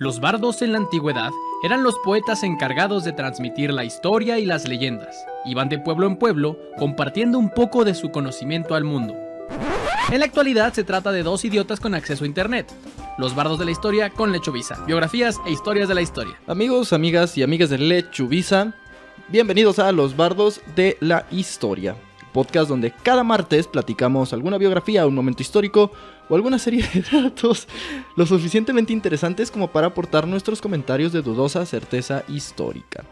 Los bardos en la antigüedad eran los poetas encargados de transmitir la historia y las leyendas. Iban de pueblo en pueblo, compartiendo un poco de su conocimiento al mundo. En la actualidad se trata de dos idiotas con acceso a internet. Los bardos de la historia con Lechuvisa. Biografías e historias de la historia. Amigos, amigas y amigas de Lechuvisa, bienvenidos a Los Bardos de la Historia, podcast donde cada martes platicamos alguna biografía, un momento histórico o alguna serie de datos lo suficientemente interesantes como para aportar nuestros comentarios de dudosa certeza histórica.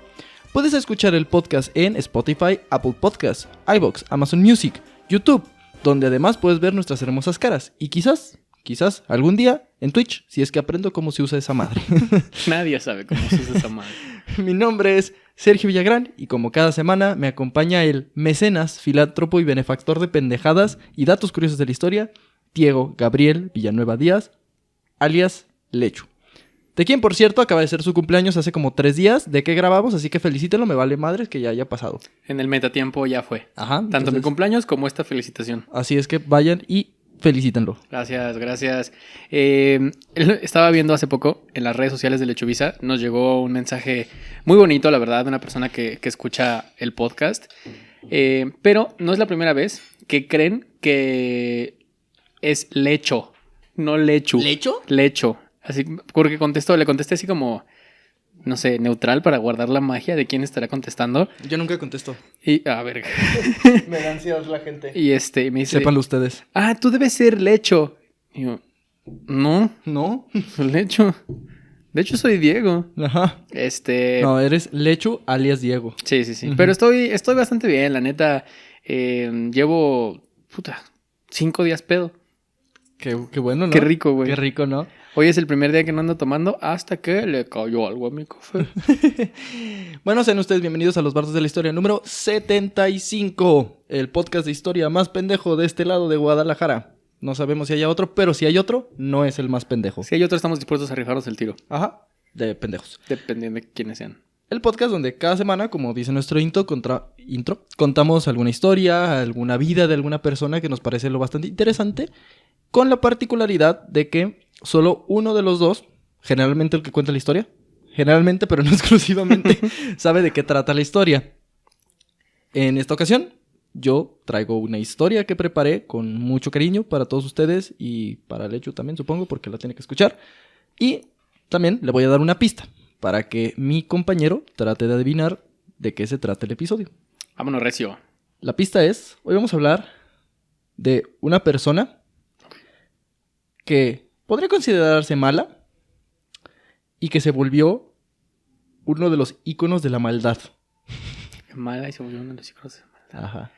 Puedes escuchar el podcast en Spotify, Apple Podcasts, iVoox, Amazon Music, YouTube, donde además puedes ver nuestras hermosas caras y quizás algún día en Twitch, si es que aprendo cómo se usa esa madre. Nadie sabe cómo se usa esa madre. Mi nombre es Sergio Villagrán y como cada semana me acompaña el mecenas, filántropo y benefactor de pendejadas y datos curiosos de la historia, Diego Gabriel Villanueva Díaz, alias Lechu. De quien, por cierto, acaba de ser su cumpleaños hace como 3 días de que grabamos, así que felicítenlo, me vale madres que ya haya pasado. En el metatiempo ya fue. Ajá. Tanto Entonces, mi cumpleaños como esta felicitación. así es que vayan y felicítenlo. Gracias. Estaba viendo hace poco en las redes sociales de Lechuvisa, nos llegó un mensaje muy bonito, la verdad, de una persona que escucha el podcast. Pero no es la primera vez que creen que es Lecho, no Lechu. ¿Lecho? Lecho. Así, porque le contesté así como, no sé, neutral para guardar la magia de quién estará contestando. Yo nunca contesto. Y, a ver. Me da ansiedad la gente. Y me dice, Sépanlo ustedes. tú debes ser Lecho. Y yo, no, ¿No? Lecho. De hecho, soy Diego. Ajá. No, eres Lechu alias Diego. Sí. Uh-huh. Pero estoy bastante bien, la neta. Llevo, 5 días pedo. Qué bueno, ¿no? Qué rico, güey. Qué rico, ¿no? Hoy es el primer día que no ando tomando hasta que le cayó algo a mi café. Bueno, sean ustedes bienvenidos a Los Bardos de la Historia número 75. El podcast de historia más pendejo de este lado de Guadalajara. No sabemos si haya otro, pero si hay otro, no es el más pendejo. Si hay otro, estamos dispuestos a rifarnos el tiro. Ajá, de pendejos. Dependiendo de quiénes sean. El podcast donde cada semana, como dice nuestro intro, contamos alguna historia, alguna vida de alguna persona que nos parece lo bastante interesante, con la particularidad de que solo uno de los dos, generalmente el que cuenta la historia, generalmente pero no exclusivamente, sabe de qué trata la historia. En esta ocasión, yo traigo una historia que preparé con mucho cariño para todos ustedes y para Lechu también, supongo, porque la tiene que escuchar. Y también le voy a dar una pista para que mi compañero trate de adivinar de qué se trata el episodio. Vámonos, recio. La pista es, hoy vamos a hablar de una persona que podría considerarse mala y que se volvió uno de los íconos de la maldad. Mala y se volvió uno de los íconos de la maldad. Ajá.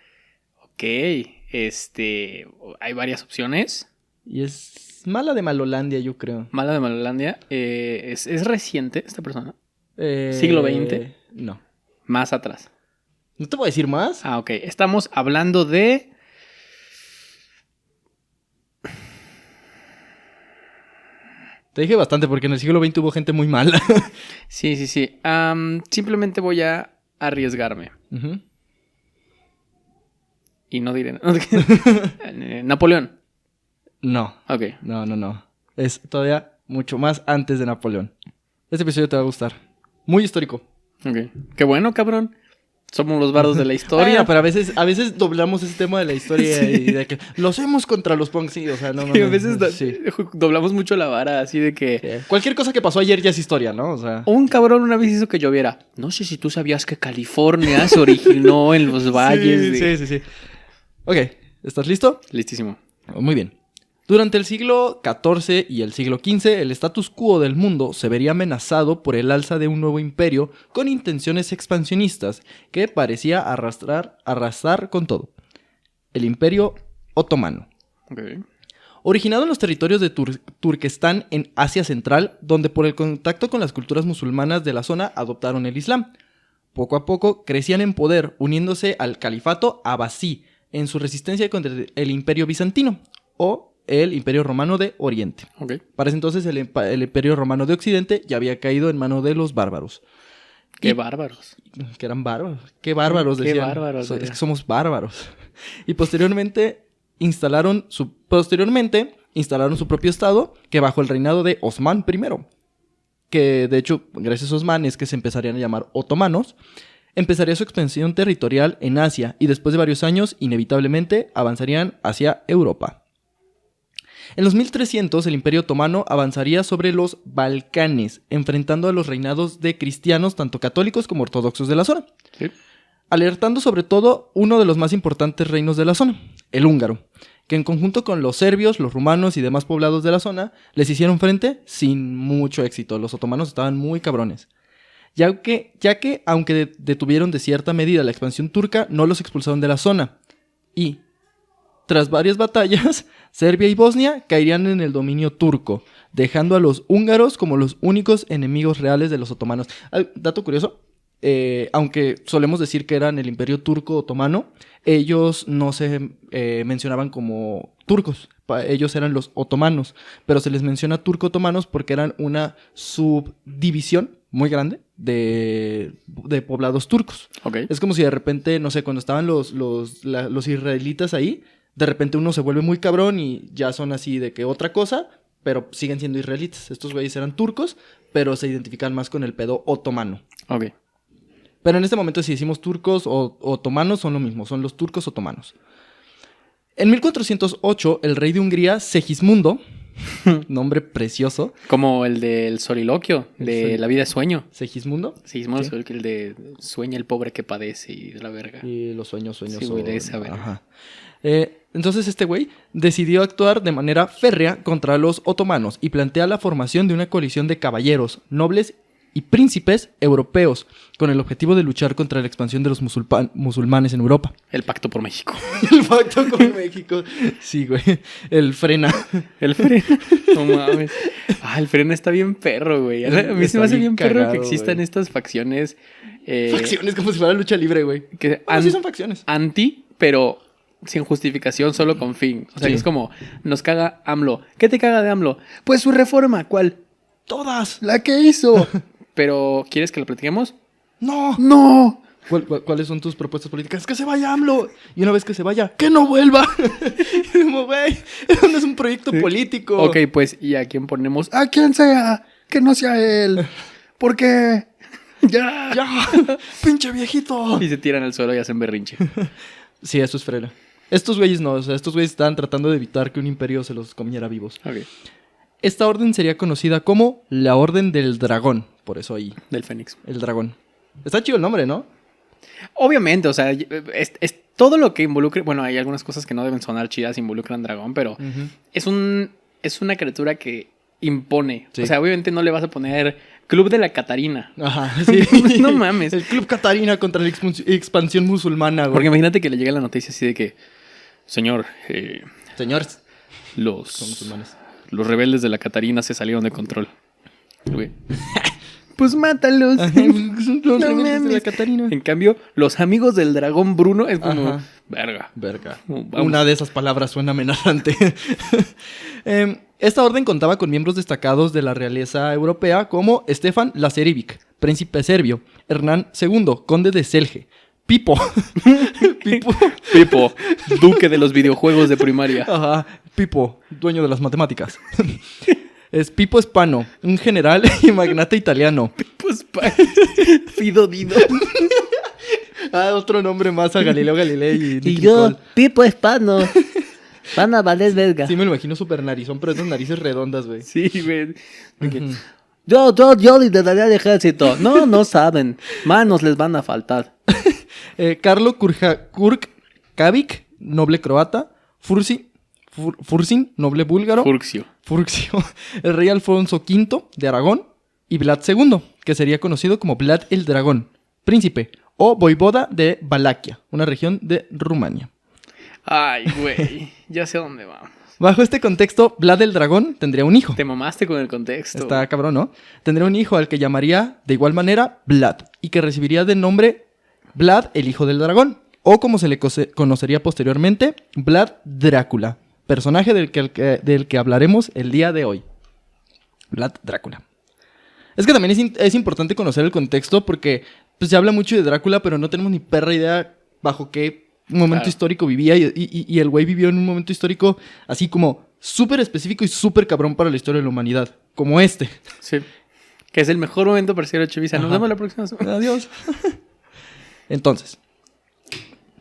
Ok, hay varias opciones. Y es mala de Malolandia, yo creo. Mala de Malolandia. ¿Es reciente esta persona? ¿Siglo XX? No. Más atrás. ¿No te voy a decir más? Ok. Estamos hablando de... Te dije bastante porque en el siglo XX hubo gente muy mala. Sí. Simplemente voy a arriesgarme. Uh-huh. Y no diré... Napoleón. No. Ok. No. Es todavía mucho más antes de Napoleón. Este episodio te va a gustar. Muy histórico. Ok. Qué bueno, cabrón. Somos los bardos de la historia. Pero a veces doblamos ese tema de la historia Sí. y de que lo hacemos contra los punks. Sí, o sea, no. Y a veces sí. doblamos mucho la vara, así de que... Sí. Cualquier cosa que pasó ayer ya es historia, ¿no? O sea... Un cabrón una vez hizo que lloviera. No sé si tú sabías que California se originó en los valles. Sí. Ok, ¿estás listo? Listísimo. Muy bien. Durante el siglo XIV y el siglo XV, el status quo del mundo se vería amenazado por el alza de un nuevo imperio con intenciones expansionistas que parecía arrasar con todo. El Imperio Otomano. Okay. Originado en los territorios de Turquestán en Asia Central, donde por el contacto con las culturas musulmanas de la zona adoptaron el Islam. Poco a poco crecían en poder, uniéndose al califato abasí en su resistencia contra el Imperio Bizantino o el Imperio Romano de Oriente. Okay. Para ese entonces el Imperio Romano de Occidente ya había caído en manos de los bárbaros. ¡Qué bárbaros! Que eran bárbaros. ¡Qué bárbaros! Decían. ¡Qué bárbaros! Es que somos bárbaros. Y posteriormente instalaron su propio estado que bajo el reinado de Osmán I. que de hecho, gracias a esos manes que se empezarían a llamar otomanos, empezaría su expansión territorial en Asia y después de varios años, inevitablemente, avanzarían hacia Europa. En los 1300, el Imperio Otomano avanzaría sobre los Balcanes, enfrentando a los reinados de cristianos, tanto católicos como ortodoxos de la zona. Sí. Alertando sobre todo uno de los más importantes reinos de la zona, el húngaro, que en conjunto con los serbios, los rumanos y demás poblados de la zona, les hicieron frente sin mucho éxito. Los otomanos estaban muy cabrones. Ya que aunque detuvieron de cierta medida la expansión turca, no los expulsaron de la zona. Y, tras varias batallas, Serbia y Bosnia caerían en el dominio turco, dejando a los húngaros como los únicos enemigos reales de los otomanos. Dato curioso, aunque solemos decir que eran el Imperio Turco Otomano, ellos no se mencionaban como turcos. Ellos eran los otomanos, pero se les menciona turco-otomanos porque eran una subdivisión muy grande de poblados turcos. Okay. Es como si de repente, no sé, cuando estaban los israelitas ahí, de repente uno se vuelve muy cabrón y ya son así de que otra cosa, pero siguen siendo israelitas. Estos güeyes eran turcos, pero se identifican más con el pedo otomano. Ok. Pero en este momento, si decimos turcos o otomanos, son lo mismo, son los turcos otomanos. En 1408, el rey de Hungría, Segismundo, nombre precioso. Como el del soliloquio, de La vida es sueño. ¿Segismundo? Segismundo, Sí. es el de sueña el pobre que padece y de la verga. Y los sueños Sí, son... güey, de esa verga. Ajá. Entonces este güey decidió actuar de manera férrea contra los otomanos y plantea la formación de una coalición de caballeros, nobles y príncipes europeos con el objetivo de luchar contra la expansión de los musulmanes en Europa. El pacto por México. El pacto con México. Sí, güey. El frena. El frena. No mames. El frena está bien perro, güey. A mí se me hace bien perro cagado, que existan güey. estas facciones. Facciones como si fuera lucha libre, güey. Que Sí son facciones. anti, pero sin justificación, solo con fin. O sea, Sí. que es como, nos caga AMLO. ¿Qué te caga de AMLO? Pues su reforma. ¿Cuál? ¡Todas! La que hizo. Pero, ¿quieres que lo platiquemos? ¡No! ¡No! ¿Cuáles son tus propuestas políticas? ¡Que se vaya AMLO! Y una vez que se vaya, ¡que no vuelva! Como, güey, eso no es un proyecto político. Ok, pues, ¿y a quién ponemos? A quien sea, que no sea él. ¿Por qué? ¡Ya! ¡Ya! ¡Pinche viejito! Y se tiran al suelo y hacen berrinche. Sí, eso es frena. Estos güeyes no, o sea, estos güeyes estaban tratando de evitar que un imperio se los comiera vivos. Ok. Esta orden sería conocida como la Orden del Dragón. Por eso ahí, Del Fénix. el dragón. Está chido el nombre, ¿no? Obviamente, o sea, es todo lo que involucre. Bueno, hay algunas cosas que no deben sonar chidas, involucran dragón, pero es una criatura que impone. Sí. O sea, obviamente no le vas a poner Club de la Catarina. Ajá, sí. No mames. El Club Catarina contra la expansión musulmana, güey. Porque imagínate que le llegue la noticia así de que, señor, Señores, son los musulmanes. rebeldes de la Catarina se salieron de control. Güey. Pues mátalos. Son los No rebeldes de la mames. Catarina. En cambio, los amigos del dragón Bruno es como, Ajá. verga. Verga. Vamos. Una de esas palabras suena amenazante. Esta orden contaba con miembros destacados de la realeza europea como Stefan Lazarević, príncipe serbio, Hernán II, conde de Celje, Pipo. Pipo, duque de los videojuegos de primaria. Ajá, Pipo, dueño de las matemáticas. Es Pipo Spano, un general y magnate italiano. Pues, Fido Dido. Otro nombre más a Galileo Galilei y Nicky Y yo, Nicole. Pipo Hispano. Van a valer verga. Sí me lo imagino súper narizón, pero esas narices redondas, güey. Sí, güey. Ujú. Yo lideraría el ejército. No saben. Manos les van a faltar. Carlo Kurkavic, noble croata. Fursin, noble búlgaro. Furxio. Furxio, el rey Alfonso V de Aragón. Y Vlad II, que sería conocido como Vlad el Dragón, príncipe o voivoda de Valaquia, una región de Rumania. Ay, güey. Ya sé a dónde vamos. Bajo este contexto, Vlad el Dragón tendría un hijo. Te mamaste con el contexto. Está cabrón, ¿no? Tendría un hijo al que llamaría de igual manera Vlad y que recibiría de nombre Vlad el Hijo del Dragón, o como se le conocería posteriormente, Vlad Drácula, personaje del que hablaremos el día de hoy. Vlad Drácula. Es que también es importante conocer el contexto porque pues, se habla mucho de Drácula, pero no tenemos ni perra idea bajo qué momento histórico vivía y el güey vivió en un momento histórico así como súper específico y súper cabrón para la historia de la humanidad, como este. Sí. Que es el mejor momento para seguir a Chavisa. Nos Ajá. vemos la próxima semana. Adiós. Entonces,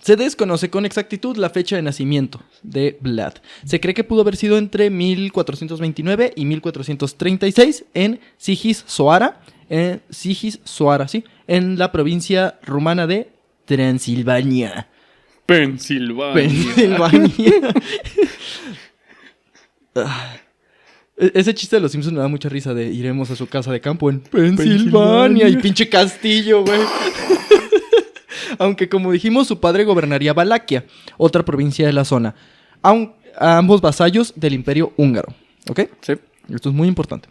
se desconoce con exactitud la fecha de nacimiento de Vlad. Se cree que pudo haber sido entre 1429 y 1436 en Sigissoara, sí, en la provincia rumana de Transilvania. Pensilvania. Ah. Ese chiste de los Simpsons me da mucha risa de iremos a su casa de campo en Pensilvania y pinche castillo, güey. Aunque como dijimos, su padre gobernaría Valaquia, otra provincia de la zona, a ambos vasallos del Imperio Húngaro. ¿Ok? Sí. Esto es muy importante.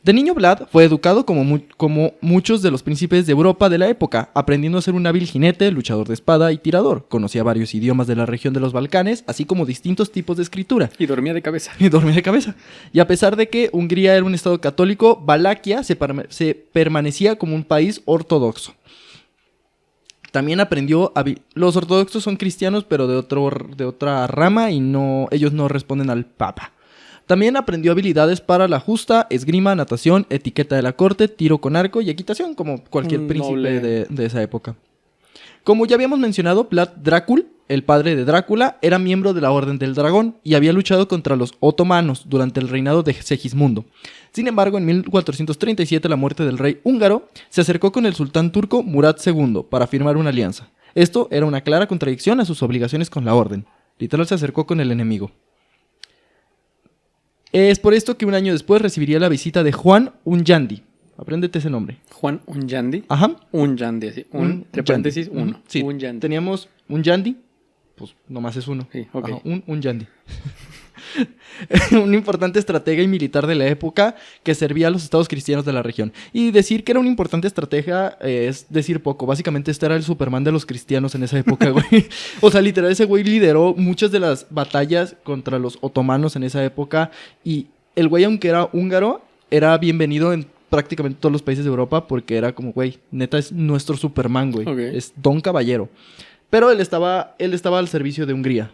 De niño, Vlad fue educado como muchos de los príncipes de Europa de la época, aprendiendo a ser un hábil jinete, luchador de espada y tirador. Conocía varios idiomas de la región de los Balcanes, así como distintos tipos de escritura. Y dormía de cabeza. Y dormía de cabeza. Y a pesar de que Hungría era un estado católico, Valaquia se permanecía como un país ortodoxo. También aprendió... Los ortodoxos son cristianos, pero de otra rama y ellos no responden al papa. También aprendió habilidades para la justa, esgrima, natación, etiqueta de la corte, tiro con arco y equitación, como cualquier Un príncipe noble. de esa época. Como ya habíamos mencionado, Vlad Drácul, el padre de Drácula, era miembro de la Orden del Dragón y había luchado contra los otomanos durante el reinado de Segismundo. Sin embargo, en 1437, la muerte del rey húngaro, se acercó con el sultán turco Murat II para firmar una alianza. Esto era una clara contradicción a sus obligaciones con la Orden. Literal se acercó con el enemigo. Es por esto que un año después recibiría la visita de Juan Unyandi. Apréndete ese nombre. Juan Unyandi. Ajá. Unyandi, así. Entre paréntesis, uno. Sí, Unyandi. teníamos Unyandi, pues nomás es uno. Sí, ok. Ajá, Unyandi. Un importante estratega y militar de la época que servía a los estados cristianos de la región. Y decir que era un importante estratega es decir poco. Básicamente este era el Superman de los cristianos en esa época, güey. O sea, literal, ese güey lideró muchas de las batallas contra los otomanos en esa época. Y el güey, aunque era húngaro, era bienvenido en prácticamente todos los países de Europa porque era como, güey, neta es nuestro Superman, güey. Ok. Es Don Caballero. Pero él estaba al servicio de Hungría.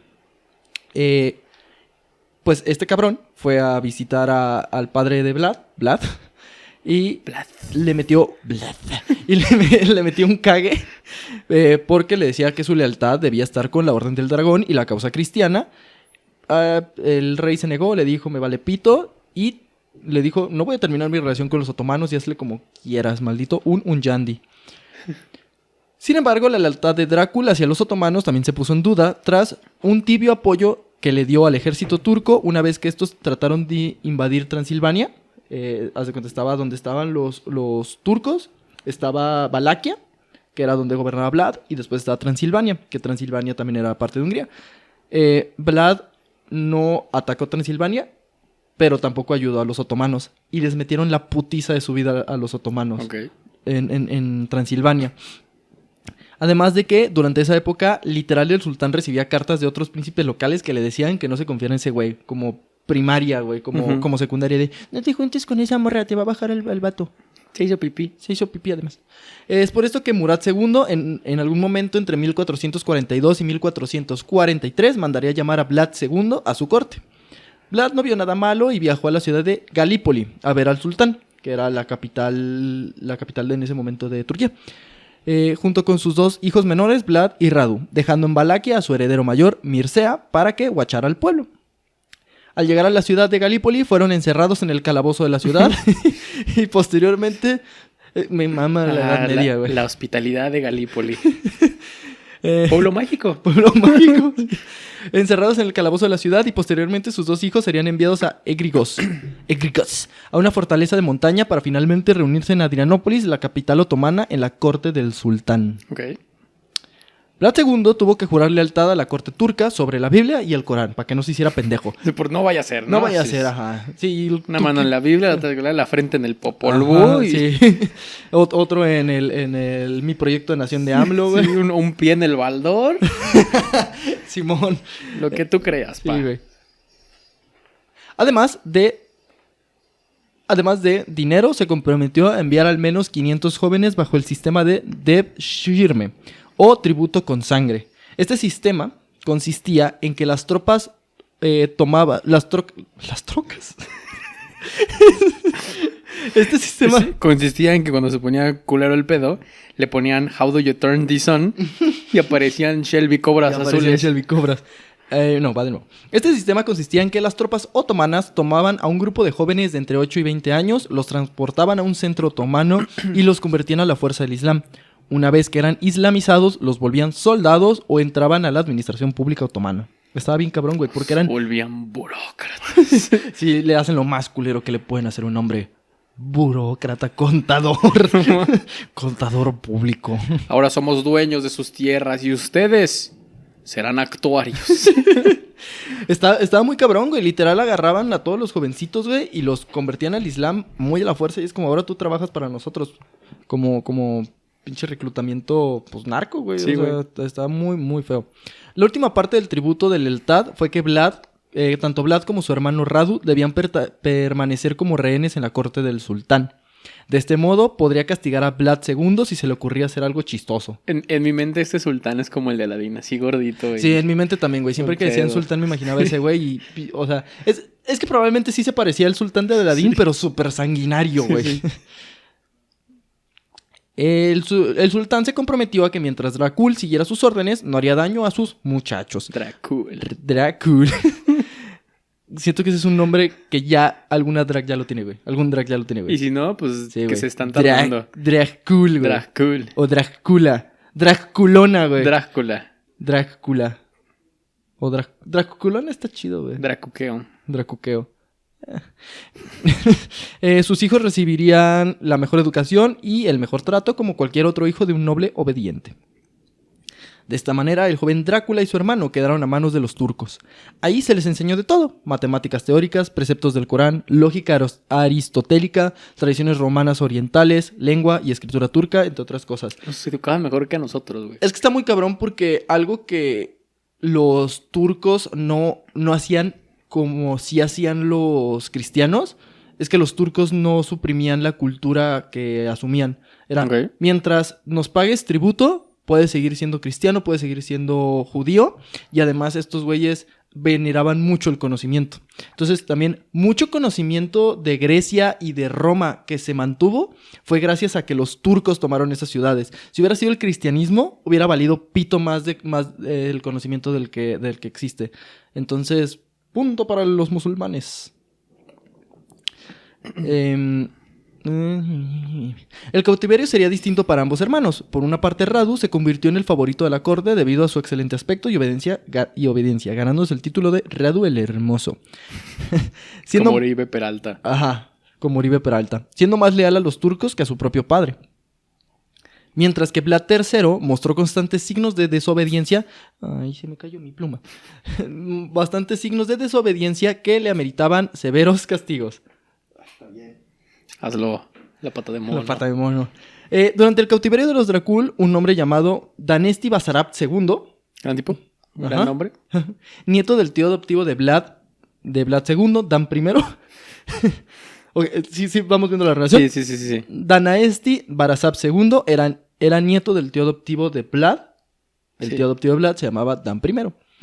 Pues este cabrón fue a visitar al padre de Vlad, y le metió le metió un cague porque le decía que su lealtad debía estar con la Orden del Dragón y la causa cristiana. El rey se negó, le dijo, me vale pito, y le dijo, no voy a terminar mi relación con los otomanos y hazle como quieras, maldito Unyandi. Sin embargo, la lealtad de Drácula hacia los otomanos también se puso en duda tras un tibio apoyo que le dio al ejército turco una vez que estos trataron de invadir Transilvania. Haz de cuenta, estaba donde estaban los turcos, estaba Valaquia, que era donde gobernaba Vlad, y después estaba Transilvania, que Transilvania también era parte de Hungría. Vlad no atacó Transilvania, pero tampoco ayudó a los otomanos, y les metieron la putiza de su vida a los otomanos Ok. en Transilvania. Además de que durante esa época, literal, el sultán recibía cartas de otros príncipes locales que le decían que no se confiara en ese güey, como primaria, güey, como secundaria de no te juntes con esa morra, te va a bajar el vato. Se hizo pipí. Se hizo pipí, además. Es por esto que Murat II, en algún momento entre 1442 y 1443, mandaría llamar a Vlad II a su corte. Vlad no vio nada malo y viajó a la ciudad de Galípoli a ver al sultán, que era la capital de en ese momento de Turquía. Junto con sus dos hijos menores, Vlad y Radu, dejando en Valaquia a su heredero mayor, Mircea, para que guachara al pueblo. Al llegar a la ciudad de Galípoli, fueron encerrados en el calabozo de la ciudad y posteriormente... me mama la Edad Media, güey. La hospitalidad de Galípoli. Pueblo mágico. Pueblo mágico. Encerrados en el calabozo de la ciudad y posteriormente sus dos hijos serían enviados a Egrigos, a una fortaleza de montaña para finalmente reunirse en Adrianópolis, la capital otomana, en la corte del sultán. Ok. Vlad II tuvo que jurar lealtad a la corte turca sobre la Biblia y el Corán, para que no se hiciera pendejo. No vaya a ser, ¿no? No vaya a Sí, ser, sí. ajá. Sí, Una mano en la Biblia, la frente en el Popol Vuh. Ajá, Y sí. Otro en mi proyecto de nación de AMLO, güey. sí, un pie en el baldor. Simón. Lo que tú creas, pa. Sí, güey. Además de dinero, se comprometió a enviar al menos 500 jóvenes bajo el sistema de Devshirme, o tributo con sangre. Este sistema consistía en que las tropas las trocas. Este sistema... Sí, consistía en que cuando se ponía culero el pedo, le ponían How do you turn this on y aparecían Shelby Cobras Ya aparecían azules. Shelby Cobras. No, va de nuevo. Este sistema consistía en que las tropas otomanas tomaban a un grupo de jóvenes de entre 8 y 20 años, los transportaban a un centro otomano y los convertían a la fuerza del Islam. Una vez que eran islamizados, los volvían soldados o entraban a la administración pública otomana. Estaba bien cabrón, güey, porque eran... Volvían burócratas. Sí, le hacen lo más culero que le pueden hacer a un hombre. Burócrata, contador. Contador público. Ahora somos dueños de sus tierras y ustedes serán actuarios. Estaba muy cabrón, güey. Literal agarraban a todos los jovencitos, güey, y los convertían al Islam muy a la fuerza. Y es como, ahora tú trabajas para nosotros. Como pinche reclutamiento, pues, narco, güey. Sí, o sea, estaba muy, muy feo. La última parte del tributo de lealtad fue que tanto Vlad como su hermano Radu debían permanecer como rehenes en la corte del sultán. De este modo, podría castigar a Vlad II si se le ocurría hacer algo chistoso. En mi mente este sultán es como el de Aladín, así gordito. Güey. Sí, en mi mente también, güey. Siempre que decían pedo. sultán me imaginaba ese güey o sea, es que probablemente sí se parecía al sultán de Aladín, Sí. pero súper sanguinario, güey. Sí. El sultán se comprometió a que mientras Dracul siguiera sus órdenes, no haría daño a sus muchachos. Dracul. Dracul. Siento que ese es un nombre que ya alguna drag ya lo tiene, güey. Algún drag ya lo tiene, güey. Y si no, pues Sí, que güey. se están tardando. Dracul, güey. Dracul. O Dracula. Draculona, güey. Drácula. Dracula. O Draculona está chido, güey. Dracuqueo. Dracuqueo. Sus hijos recibirían la mejor educación y el mejor trato como cualquier otro hijo de un noble obediente. De esta manera, el joven Drácula y su hermano quedaron a manos de los turcos. Ahí se les enseñó de todo: matemáticas teóricas, preceptos del Corán, lógica aristotélica, tradiciones romanas orientales, lengua y escritura turca, entre otras cosas. Nos educaban mejor que a nosotros, güey. Es que está muy cabrón porque algo que los turcos no hacían como si hacían los cristianos, es que los turcos no suprimían la cultura que asumían. Era, Ok. mientras nos pagues tributo, puedes seguir siendo cristiano, puedes seguir siendo judío, y además estos güeyes veneraban mucho el conocimiento. Entonces también mucho conocimiento de Grecia y de Roma que se mantuvo fue gracias a que los turcos tomaron esas ciudades. Si hubiera sido el cristianismo, hubiera valido pito más el conocimiento del que existe. Entonces, punto para los musulmanes. El cautiverio sería distinto para ambos hermanos. Por una parte, Radu se convirtió en el favorito de la corte debido a su excelente aspecto y obediencia, ganándose el título de Radu el Hermoso. Como Oribe Peralta. Ajá, como Oribe Peralta, siendo más leal a los turcos que a su propio padre. Mientras que Vlad III mostró constantes signos de desobediencia. Ay, se me cayó mi pluma. Bastantes signos de desobediencia que le ameritaban severos castigos. Hazlo. La pata de mono. La pata de mono. Durante el cautiverio de los Dracul, un hombre llamado Danesti Basarab II, ¿Gran tipo? ¿Un Ajá. gran nombre? nieto del tío adoptivo de Vlad II, Dan I. Ok, sí, vamos viendo la relación. Sí. Danaesti Barasab II era nieto del tío adoptivo de Vlad. El Sí. tío adoptivo de Vlad se llamaba Dan I.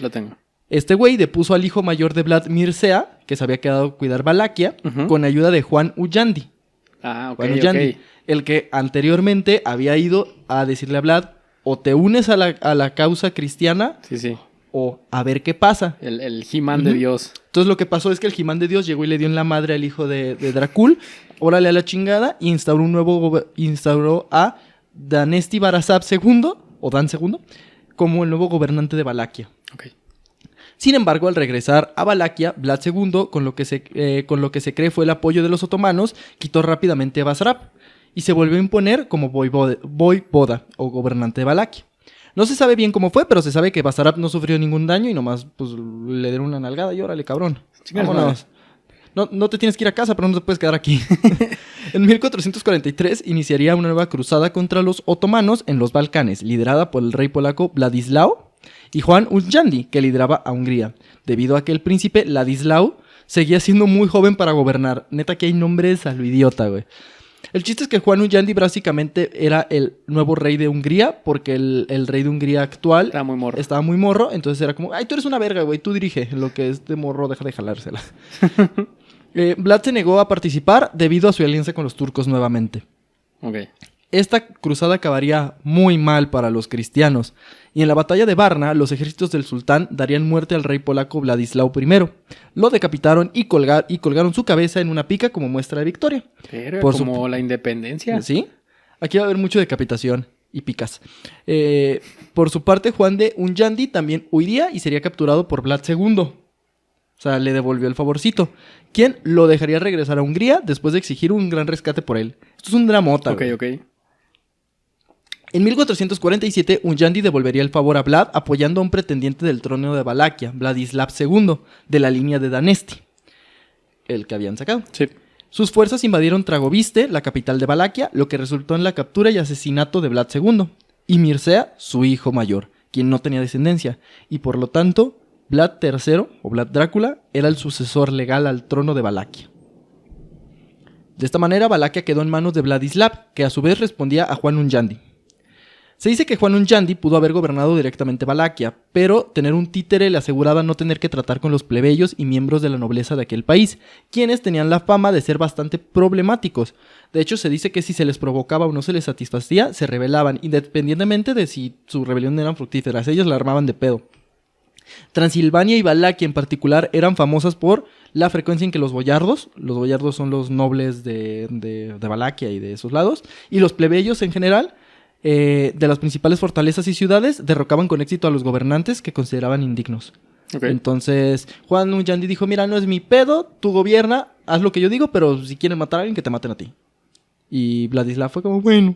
Lo tengo. Este güey depuso al hijo mayor de Vlad, Mircea, que se había quedado a cuidar Valaquia, Ujú. con ayuda de Juan Uyandi. Ah, ok, Juan Uyandi, el que anteriormente había ido a decirle a Vlad: o te unes a la causa cristiana Sí. o a ver qué pasa. El He-Man de Ujú. Dios. Entonces lo que pasó es que el Jimán de Dios llegó y le dio en la madre al hijo de Dracul, órale a la chingada, y instauró a Danesti Barasab II, o Dan II, como el nuevo gobernante de Valaquia. Ok. Sin embargo, al regresar a Valaquia, Vlad II, con lo que se cree fue el apoyo de los otomanos, quitó rápidamente a Basarab y se volvió a imponer como voivoda o gobernante de Valaquia. No se sabe bien cómo fue, pero se sabe que Basarab no sufrió ningún daño y nomás pues, le dieron una nalgada y órale, cabrón. Chingas Vámonos. No te tienes que ir a casa, pero no te puedes quedar aquí. En 1443 iniciaría una nueva cruzada contra los otomanos en los Balcanes, liderada por el rey polaco Vladislao y Juan Uyandi, que lideraba a Hungría, debido a que el príncipe Ladislao seguía siendo muy joven para gobernar. Neta que hay nombres a lo idiota, güey. El chiste es que Juan Uyandi básicamente era el nuevo rey de Hungría, porque el rey de Hungría actual Estaba muy morro. estaba muy morro, entonces era como, ay, tú eres una verga, güey, tú dirige, lo que es de morro deja de jalársela. Vlad se negó a participar debido a su alianza con los turcos nuevamente. Ok. Esta cruzada acabaría muy mal para los cristianos, y en la batalla de Varna los ejércitos del sultán darían muerte al rey polaco Vladislao I. Lo decapitaron y colgaron su cabeza en una pica como muestra de victoria. Pero Por como la independencia. ¿Sí? Aquí va a haber mucho decapitación y picas. Por su parte, Juan de Ungandi también huiría y sería capturado por Vlad II. O sea, le devolvió el favorcito, quien lo dejaría regresar a Hungría después de exigir un gran rescate por él. Esto es un dramota. Ok, güey. ok. En 1447, Ungandi devolvería el favor a Vlad apoyando a un pretendiente del trono de Valaquia, Vladislav II, de la línea de Danesti, el que habían sacado. Sí. Sus fuerzas invadieron Tragoviste, la capital de Valaquia, lo que resultó en la captura y asesinato de Vlad II, y Mircea, su hijo mayor, quien no tenía descendencia, y por lo tanto, Vlad III, o Vlad Drácula, era el sucesor legal al trono de Valaquia. De esta manera, Valaquia quedó en manos de Vladislav, que a su vez respondía a Juan Ungandi. Se dice que Juan Ungandi pudo haber gobernado directamente Valaquia, pero tener un títere le aseguraba no tener que tratar con los plebeyos y miembros de la nobleza de aquel país, quienes tenían la fama de ser bastante problemáticos. De hecho, se dice que si se les provocaba o no se les satisfacía, se rebelaban, independientemente de si su rebelión eran fructíferas. Ellos la armaban de pedo. Transilvania y Valaquia en particular eran famosas por la frecuencia en que los boyardos son los nobles de Valaquia y de esos lados, y los plebeyos en general, de las principales fortalezas y ciudades, derrocaban con éxito a los gobernantes que consideraban indignos. Okay. Entonces, Juan Ungandi dijo, mira, no es mi pedo, tú gobierna, haz lo que yo digo, pero si quieren matar a alguien, que te maten a ti. Y Vladislav fue como, bueno.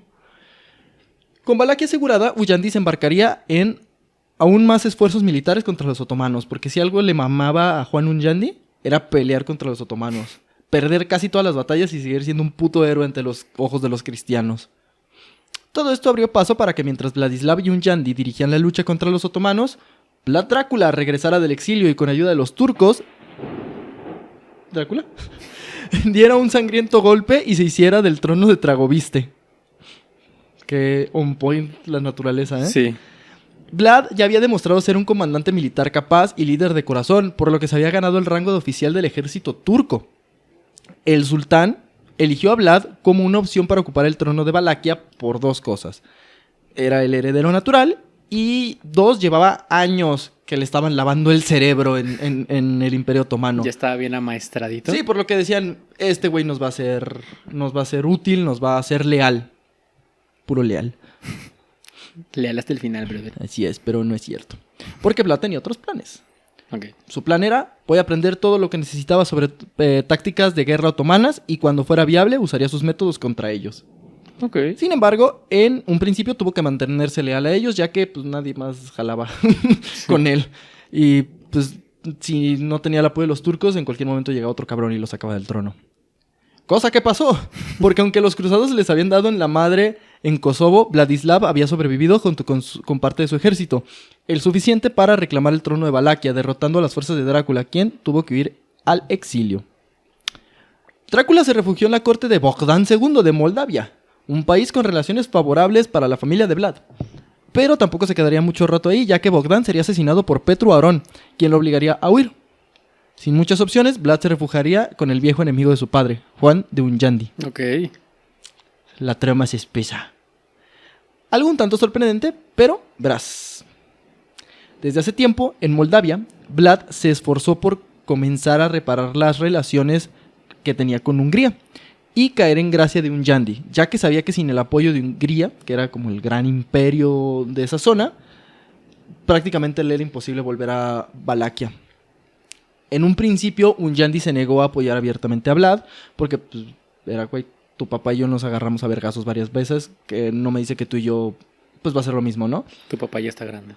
Con Valaquia asegurada, Ungandi se embarcaría en aún más esfuerzos militares contra los otomanos, porque si algo le mamaba a Juan Ungandi, era pelear contra los otomanos, perder casi todas las batallas y seguir siendo un puto héroe ante los ojos de los cristianos. Todo esto abrió paso para que mientras Vladislav y Ungandi dirigían la lucha contra los otomanos, Vlad Drácula regresara del exilio y con ayuda de los turcos... ¿Drácula? diera un sangriento golpe y se hiciera del trono de Tragoviste. Que on point la naturaleza, ¿eh? Sí. Vlad ya había demostrado ser un comandante militar capaz y líder de corazón, por lo que se había ganado el rango de oficial del ejército turco. El sultán eligió a Vlad como una opción para ocupar el trono de Valaquia por dos cosas. Era el heredero natural y dos, llevaba años que le estaban lavando el cerebro en el Imperio Otomano. Ya estaba bien amaestradito. Sí, por lo que decían, este güey nos va a ser útil, nos va a ser leal. Puro leal. Leal hasta el final, brother. Así es, pero no es cierto. Porque Vlad tenía otros planes. Ok. Su plan era, voy a aprender todo lo que necesitaba sobre tácticas de guerra otomanas y cuando fuera viable usaría sus métodos contra ellos. Ok. Sin embargo, en un principio tuvo que mantenerse leal a ellos, ya que pues nadie más jalaba con él. Y pues si no tenía el apoyo de los turcos, en cualquier momento llegaba otro cabrón y lo sacaba del trono. Cosa que pasó, porque aunque los cruzados les habían dado en la madre en Kosovo, Vladislav había sobrevivido junto con parte de su ejército, el suficiente para reclamar el trono de Valaquia, derrotando a las fuerzas de Drácula, quien tuvo que huir al exilio. Drácula se refugió en la corte de Bogdan II de Moldavia, un país con relaciones favorables para la familia de Vlad. Pero tampoco se quedaría mucho rato ahí, ya que Bogdan sería asesinado por Petru Arón, quien lo obligaría a huir. Sin muchas opciones, Vlad se refugiaría con el viejo enemigo de su padre, Juan de Ungandi. Ok. La trama se espesa. Algo un tanto sorprendente, pero verás. Desde hace tiempo, en Moldavia, Vlad se esforzó por comenzar a reparar las relaciones que tenía con Hungría y caer en gracia de Ungandi, ya que sabía que sin el apoyo de Hungría, que era como el gran imperio de esa zona, prácticamente le era imposible volver a Valaquia. En un principio, Ungandi se negó a apoyar abiertamente a Vlad, porque pues, era, güey, tu papá y yo nos agarramos a vergazos varias veces, que no me dice que tú y yo, pues va a ser lo mismo, ¿no? Tu papá ya está grande.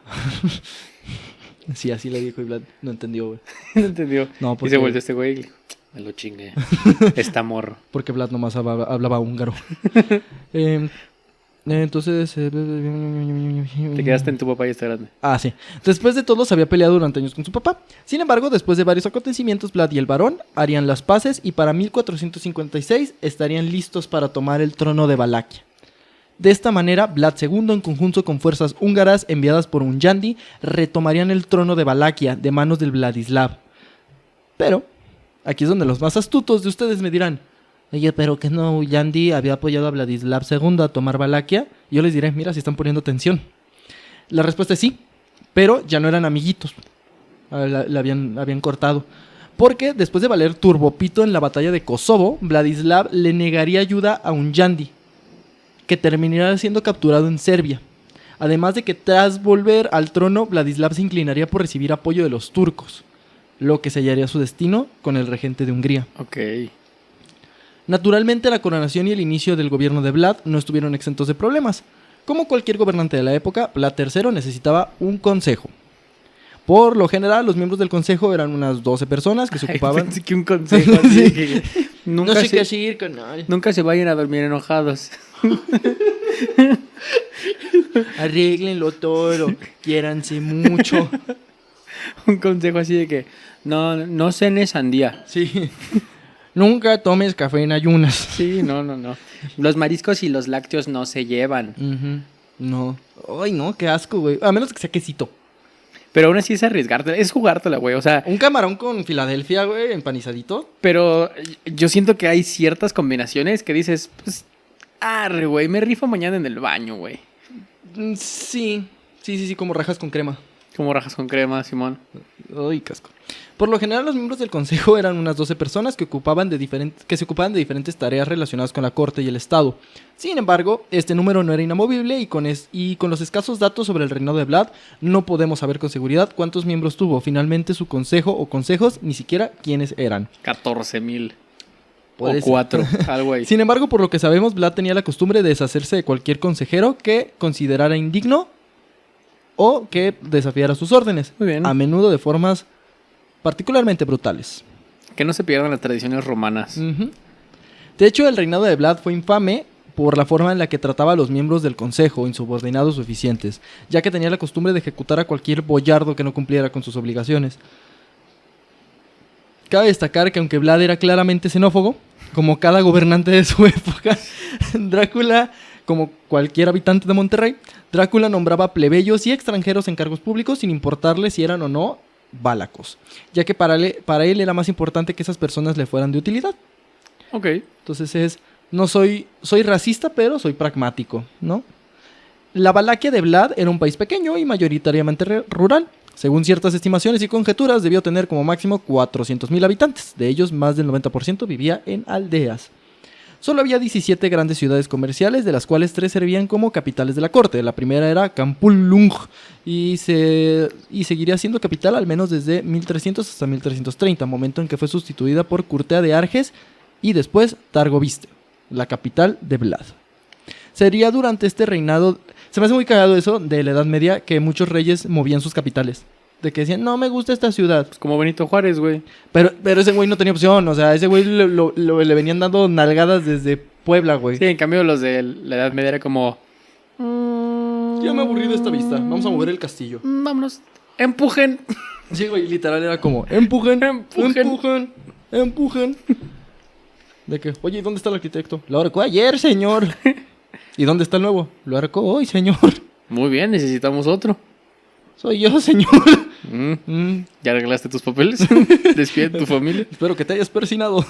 Sí, así le dijo y Vlad no entendió, güey. No entendió. No, Y se volvió este güey y dijo, me lo chingué. Está morro. Porque Vlad nomás hablaba húngaro. Entonces... Te quedaste en tu papá ya está grande. Ah, sí. Después de todo, se había peleado durante años con su papá. Sin embargo, después de varios acontecimientos, Vlad y el varón harían las paces y para 1456 estarían listos para tomar el trono de Valaquia. De esta manera, Vlad II, en conjunto con fuerzas húngaras enviadas por Ungandi, retomarían el trono de Valaquia de manos del Vladislav. Pero Aquí es donde los más astutos de ustedes me dirán, oye, pero que no, Yandi había apoyado a Vladislav II a tomar Valaquia. Y yo les diré, mira, si están poniendo atención. La respuesta es sí, pero ya no eran amiguitos. La habían cortado. Porque después de valer turbopito en la batalla de Kosovo, Vladislav le negaría ayuda a un Yandi, que terminaría siendo capturado en Serbia. Además de que tras volver al trono, Vladislav se inclinaría por recibir apoyo de los turcos, lo que sellaría su destino con el regente de Hungría. Ok. Naturalmente, la coronación y el inicio del gobierno de Vlad no estuvieron exentos de problemas. Como cualquier gobernante de la época, Vlad III necesitaba un consejo. Por lo general, los miembros del consejo eran unas 12 personas que se ocupaban... Pensé que un consejo así que No sé qué seguir, canal. nunca se vayan a dormir enojados. Arréglenlo todo, quiéranse mucho. Un consejo así de que no cenes sandía. Sí. Nunca tomes café en ayunas. Sí, no. Los mariscos y los lácteos no se llevan. No. Ay, no, qué asco, güey. A menos que sea quesito. Pero aún así es arriesgarte, es jugártela, güey. O sea, Un camarón con Filadelfia, güey, empanizadito. pero yo siento que hay ciertas combinaciones que dices, pues, arre, güey, me rifo mañana en el baño, güey. Sí, como rajas con crema. Como rajas con crema, Simón. Ay, casco. Por lo general, los miembros del consejo eran unas 12 personas que se ocupaban de diferentes tareas relacionadas con la corte y el estado. Sin embargo, este número no era inamovible y con los escasos datos sobre el reinado de Vlad, no podemos saber con seguridad cuántos miembros tuvo finalmente su consejo o consejos, ni siquiera quiénes eran. 14,000. Puede O ser. 4, algo ahí. Sin embargo, por lo que sabemos, Vlad tenía la costumbre de deshacerse de cualquier consejero que considerara indigno o que desafiara sus órdenes. Muy bien. A menudo de formas particularmente brutales. Que no se pierdan las tradiciones romanas. Ujú. De hecho, el reinado de Vlad fue infame por la forma en la que trataba a los miembros del consejo, insubordinados o eficientes, ya que tenía la costumbre de ejecutar a cualquier boyardo que no cumpliera con sus obligaciones. Cabe destacar que aunque Vlad era claramente xenófobo, como cada gobernante de su época, Drácula, como cualquier habitante de Monterrey, Drácula nombraba plebeyos y extranjeros en cargos públicos sin importarle si eran o no válacos, ya que para él era más importante que esas personas le fueran de utilidad. Ok. Entonces soy racista, pero soy pragmático, ¿no? La Valaquia de Vlad era un país pequeño y mayoritariamente rural. Según ciertas estimaciones y conjeturas, debió tener como máximo 400,000 habitantes. De ellos, más del 90% vivía en aldeas. Solo había 17 grandes ciudades comerciales, de las cuales 3 servían como capitales de la corte. La primera era Campulung y seguiría siendo capital al menos desde 1300 hasta 1330, momento en que fue sustituida por Curtea de Arges y después Targoviste, la capital de Vlad. Sería durante este reinado... Se me hace muy cagado eso de la Edad Media, que muchos reyes movían sus capitales. De que decían, no me gusta esta ciudad. Pues como Benito Juárez, güey. Pero ese güey no tenía opción. O sea, a ese güey le venían dando nalgadas desde Puebla, güey. Sí, en cambio los de la Edad Media era como... Ya me aburrí de esta vista. Vamos a mover el castillo. Vámonos. Empujen. Sí, güey, literal era como, empujen. De que, oye, ¿y dónde está el arquitecto? Lo arcó ayer, señor. ¿Y dónde está el nuevo? Lo arcó hoy, señor. Muy bien, necesitamos otro. Soy yo, señor. ¿Ya arreglaste tus papeles? Despide tu familia. Espero que te hayas persinado.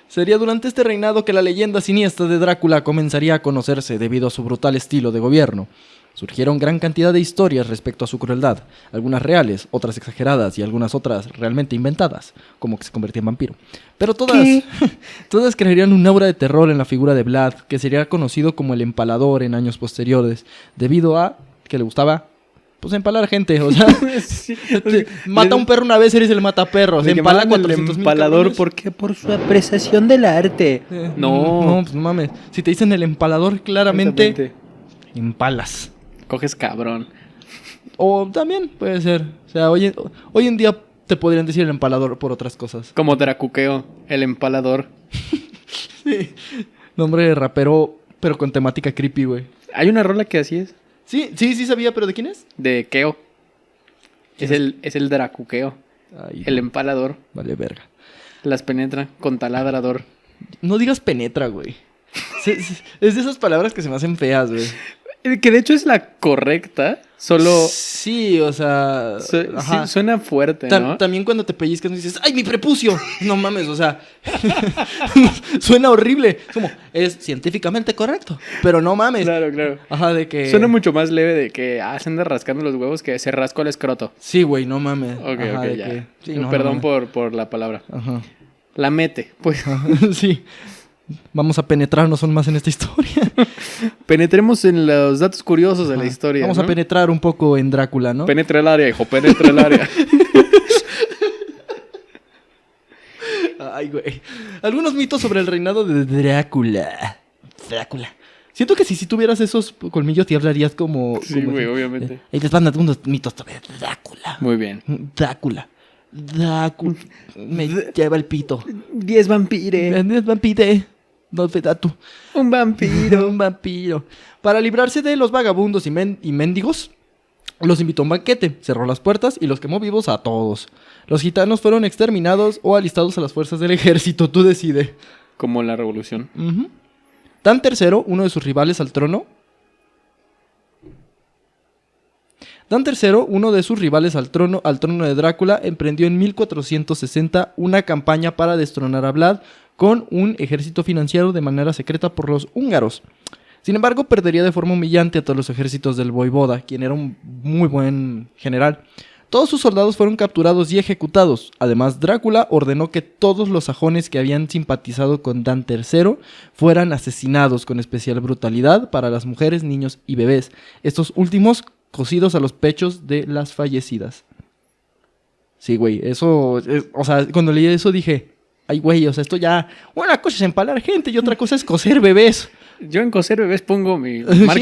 Sería durante este reinado que la leyenda siniestra de Drácula comenzaría a conocerse debido a su brutal estilo de gobierno. Surgieron gran cantidad de historias respecto a su crueldad, algunas reales, otras exageradas y algunas otras realmente inventadas, como que se convertía en vampiro. Pero todas crearían un aura de terror en la figura de Vlad, que sería conocido como el Empalador en años posteriores, debido a que le gustaba, pues, empalar gente. O sea, Sí. mata a un perro una vez, eres el mataperros. Le Empala llamaban el 400,000 empalador, cabrones. ¿por qué? Por su apreciación del arte. No. No, pues no mames. Si te dicen el empalador, claramente empalas. Coges cabrón. O también puede ser. O sea, hoy en día te podrían decir el empalador por otras cosas. Como Dracuqueo, el empalador. Sí. Nombre de rapero, pero con temática creepy, güey. Hay una rola que así es. Sí sabía, pero ¿de quién es? De Keo. Es el Dracuqueo. Ay, El empalador. vale, verga. Las penetra con taladrador. No digas penetra, güey. Es de esas palabras que se me hacen feas, güey. Que de hecho es la correcta, solo Sí, o sea... ajá. sí, suena fuerte, ¿no? También cuando te pellizcas dices, ¡ay, mi prepucio! No mames, o sea... suena horrible. Como, es científicamente correcto, pero no mames. Claro, claro. Ajá, de que... Suena mucho más leve de que se anda rascando los huevos que se rascó el escroto. Sí, güey, no mames. Ok, Ajá, ok, de ya. que- sí, no, Perdón no mames. por la palabra. Ajá. La mete, pues. Ajá, sí. Vamos a penetrarnos aún más en esta historia. Penetremos en los datos curiosos de la historia. Vamos ¿no? a penetrar un poco en Drácula, ¿no? Penetra el área, hijo, penetra el área. Ay, güey. Algunos mitos sobre el reinado de Drácula. Drácula. Siento que si tuvieras esos colmillos te hablarías como... Sí, como güey, así. obviamente. Ahí les van algunos mitos sobre Drácula. Muy bien. Drácula. Drácula. Me lleva el pito. 10 vampires. Es vampire. No, tú. Un vampiro. Un vampiro. Para librarse de los vagabundos y mendigos, los invitó a un banquete, cerró las puertas y los quemó vivos a todos. Los gitanos fueron exterminados o alistados a las fuerzas del ejército. Tú decide. Como la revolución. Ujú. Dan III, uno de sus rivales al trono. Dan III, uno de sus rivales al trono de Drácula, emprendió en 1460 una campaña para destronar a Vlad con un ejército financiado de manera secreta por los húngaros. Sin embargo, perdería de forma humillante a todos los ejércitos del voivoda, quien era un muy buen general. Todos sus soldados fueron capturados y ejecutados. Además, Drácula ordenó que todos los sajones que habían simpatizado con Dan III fueran asesinados con especial brutalidad para las mujeres, niños y bebés. Estos últimos cosidos a los pechos de las fallecidas. Sí, güey, eso... o sea, cuando leí eso dije... Ay, güey, o sea, esto ya... Una cosa es empalar gente y otra cosa es coser bebés. Yo en coser bebés marco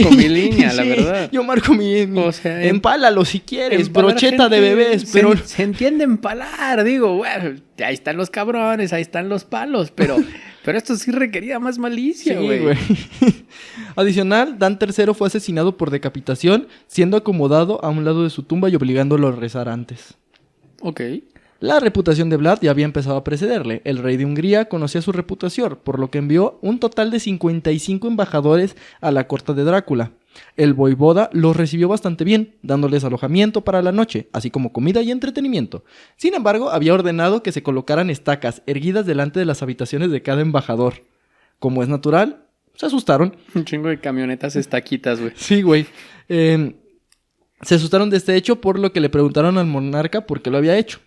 mi línea, la Sí, verdad. yo marco mi O sea, empálalo si quieres, Empalar brocheta de gente, bebés, pero... Se entiende empalar, digo, bueno, ahí están los cabrones, ahí están los palos, pero esto sí requería más malicia, Sí, güey. güey. Adicional, Dan III fue asesinado por decapitación, siendo acomodado a un lado de su tumba y obligándolo a rezar antes. Ok. La reputación de Vlad ya había empezado a precederle. El rey de Hungría conocía su reputación, por lo que envió un total de 55 embajadores a la corte de Drácula. El voivoda los recibió bastante bien, dándoles alojamiento para la noche, así como comida y entretenimiento. Sin embargo, había ordenado que se colocaran estacas erguidas delante de las habitaciones de cada embajador. Como es natural, se asustaron. Un chingo de camionetas estaquitas, güey. Sí, güey. Se asustaron de este hecho, por lo que le preguntaron al monarca por qué lo había hecho.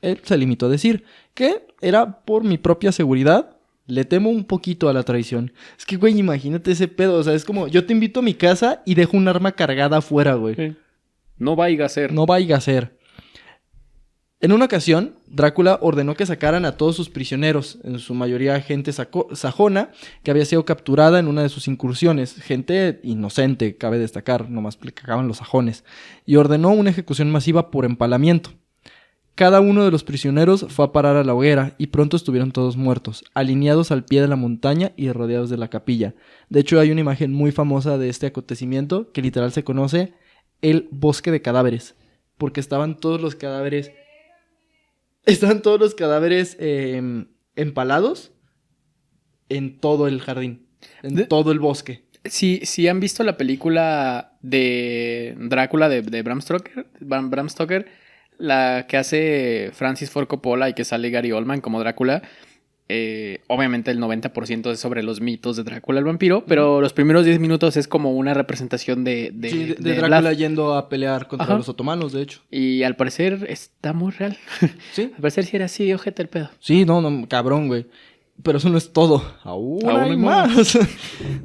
Él se limitó a decir que era por mi propia seguridad. Le temo un poquito a la traición. Es que, güey, imagínate ese pedo. O sea, es como, yo te invito a mi casa y dejo un arma cargada afuera, güey. Sí. No vaya a ser. No vaya a ser. En una ocasión, Drácula ordenó que sacaran a todos sus prisioneros, en su mayoría gente sajona, que había sido capturada en una de sus incursiones. Gente inocente, cabe destacar, nomás le cagaban los sajones. Y ordenó una ejecución masiva por empalamiento. Cada uno de los prisioneros fue a parar a la hoguera y pronto estuvieron todos muertos, alineados al pie de la montaña y rodeados de la capilla. De hecho, hay una imagen muy famosa de este acontecimiento que literal se conoce el bosque de cadáveres, porque estaban todos los cadáveres empalados en todo el jardín, en todo el bosque. Si han visto la película de Drácula de Bram Stoker, la que hace Francis Ford Coppola y que sale Gary Oldman como Drácula, obviamente el 90% es sobre los mitos de Drácula el vampiro, pero los primeros 10 minutos es como una representación de Drácula Vlad. yendo a pelear contra Ajá. los otomanos, de hecho. Y al parecer está muy real. Sí, Al parecer sí era así, ojete el pedo. sí, no, cabrón, güey. Pero eso no es todo. Aún Aún hay hay más.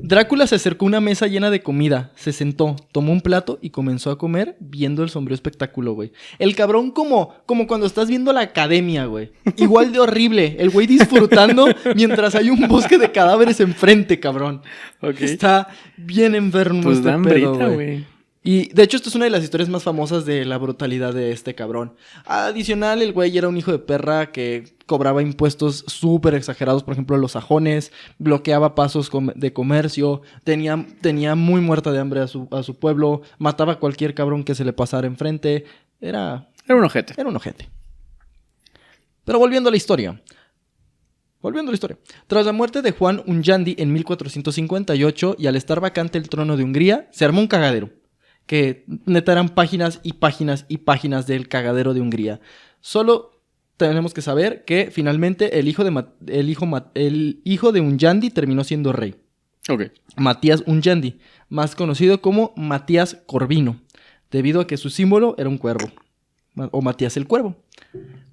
Drácula se acercó a una mesa llena de comida, se sentó, tomó un plato y comenzó a comer viendo el sombrío espectáculo, güey. El cabrón como cuando estás viendo la academia, güey. Igual de horrible. El güey disfrutando mientras hay un bosque de cadáveres enfrente, cabrón. Ok. Está bien enfermo Pues este da pedo, hambrita, güey. güey. Y de hecho, esto es una de las historias más famosas de la brutalidad de este cabrón. Adicional, el güey era un hijo de perra que cobraba impuestos súper exagerados, por ejemplo, a los sajones, bloqueaba pasos de comercio, tenía muy muerta de hambre a su pueblo, mataba a cualquier cabrón que se le pasara enfrente. Era Era un ojete. un ojete. Pero volviendo a la historia. Volviendo a la historia. Tras la muerte de Juan Hunyadi en 1458 y al estar vacante el trono de Hungría, se armó un cagadero. Que neta eran páginas y páginas y páginas del cagadero de Hungría. Solo tenemos que saber que finalmente el hijo de Hunyadi terminó siendo rey. Ok. Matías Hunyadi, más conocido como Matías Corvino, debido a que su símbolo era un cuervo. O Matías el Cuervo.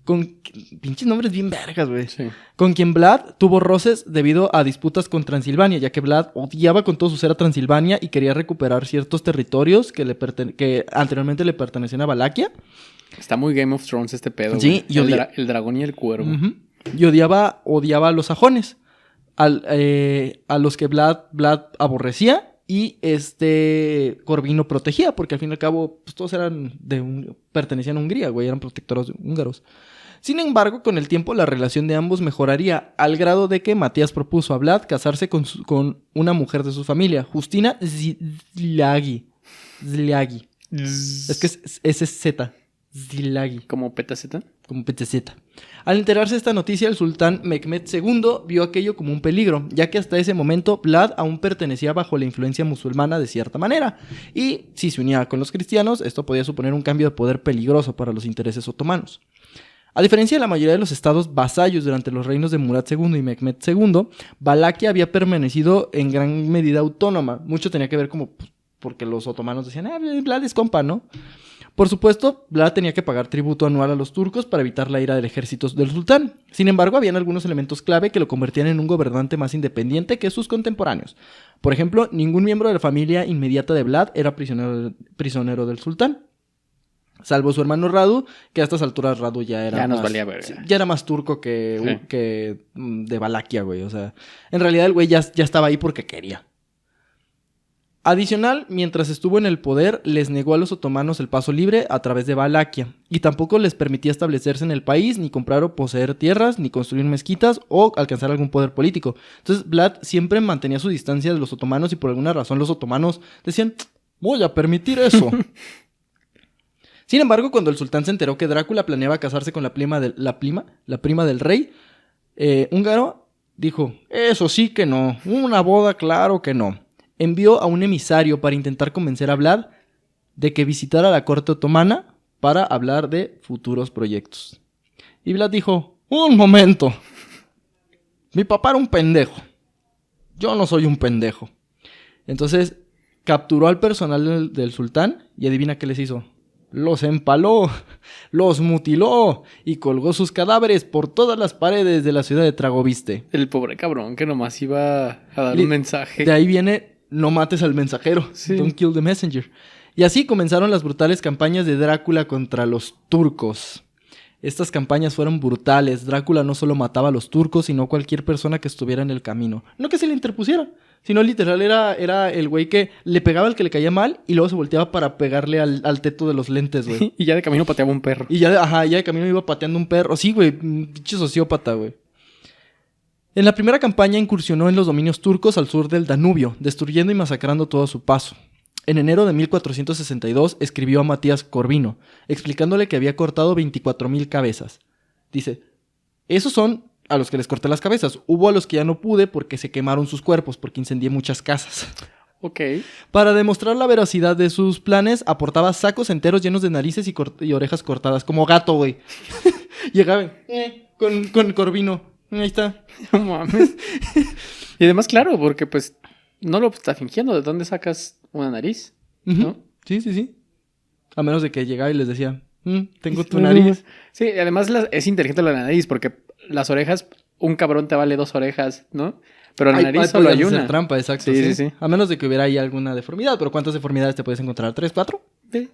Con pinches nombres bien vergas, güey. Sí. Con quien Vlad tuvo roces debido a disputas con Transilvania, ya que Vlad odiaba con todo su ser a Transilvania y quería recuperar ciertos territorios que anteriormente le pertenecían a Valaquia. Está muy Game of Thrones este pedo. Sí, güey. y El dragón y el cuervo. Uh-huh. Y odiaba a los sajones, a los que Vlad aborrecía y Corvino protegía, porque al fin y al cabo pues, todos pertenecían a Hungría, güey, eran protectoros húngaros. Sin embargo, con el tiempo la relación de ambos mejoraría al grado de que Matías propuso a Vlad casarse con una mujer de su familia, Justina Szilagyi. Es que es Z. Szilagyi. ¿Como petaceta? Como PTZ. Al enterarse de esta noticia, el sultán Mehmed II vio aquello como un peligro, ya que hasta ese momento Vlad aún pertenecía bajo la influencia musulmana de cierta manera, y si se unía con los cristianos, esto podía suponer un cambio de poder peligroso para los intereses otomanos. A diferencia de la mayoría de los estados vasallos durante los reinos de Murad II y Mehmed II, Valaquia había permanecido en gran medida autónoma. Mucho tenía que ver como porque los otomanos decían, Vlad es compa, ¿no? Por supuesto, Vlad tenía que pagar tributo anual a los turcos para evitar la ira del ejército del sultán. Sin embargo, habían algunos elementos clave que lo convertían en un gobernante más independiente que sus contemporáneos. Por ejemplo, ningún miembro de la familia inmediata de Vlad era prisionero del sultán. Salvo su hermano Radu, que a estas alturas Radu ya era nos valía verga. Ya era más turco que de Valaquia, güey. O sea, en realidad el güey ya estaba ahí porque quería. Adicional, mientras estuvo en el poder, les negó a los otomanos el paso libre a través de Valaquia, y tampoco les permitía establecerse en el país, ni comprar o poseer tierras, ni construir mezquitas o alcanzar algún poder político. Entonces, Vlad siempre mantenía su distancia de los otomanos y por alguna razón los otomanos decían, voy a permitir eso. Sin embargo, cuando el sultán se enteró que Drácula planeaba casarse con la prima del rey húngaro, dijo, eso sí que no, una boda claro que no. Envió a un emisario para intentar convencer a Vlad de que visitara la corte otomana para hablar de futuros proyectos. Y Vlad dijo, un momento, mi papá era un pendejo, yo no soy un pendejo. Entonces capturó al personal del sultán y adivina qué les hizo. Los empaló, los mutiló y colgó sus cadáveres por todas las paredes de la ciudad de Tragoviste. El pobre cabrón que nomás iba a dar un mensaje. De ahí viene, no mates al mensajero, sí. Don't kill the messenger. Y así comenzaron las brutales campañas de Drácula contra los turcos. Estas campañas fueron brutales. Drácula no solo mataba a los turcos, sino a cualquier persona que estuviera en el camino. No que se le interpusiera, sino literal era el güey que le pegaba al que le caía mal y luego se volteaba para pegarle al teto de los lentes, güey. Y ya de camino pateaba un perro. Y ya de camino iba pateando un perro. Sí, güey, pinche sociópata, güey. En la primera campaña incursionó en los dominios turcos al sur del Danubio, destruyendo y masacrando todo a su paso. En enero de 1462 escribió a Matías Corvino, explicándole que había cortado 24,000 cabezas. Dice, esos son a los que les corté las cabezas. Hubo a los que ya no pude porque se quemaron sus cuerpos, porque incendié muchas casas. Ok. Para demostrar la veracidad de sus planes, aportaba sacos enteros llenos de narices y orejas cortadas, como gato, güey. Llegaba con Corvino. Ahí está. No mames. Y además, claro, porque pues no lo está fingiendo. ¿De dónde sacas una nariz? ¿No? Uh-huh. Sí. A menos de que llegaba y les decía, tengo tu nariz. Sí, además es inteligente la nariz, porque las orejas, un cabrón te vale 2 orejas, ¿no? Pero la nariz solo hay una. Trampa, exacto. Sí. A menos de que hubiera ahí alguna deformidad. Pero ¿cuántas deformidades te puedes encontrar? ¿3, 4? Sí.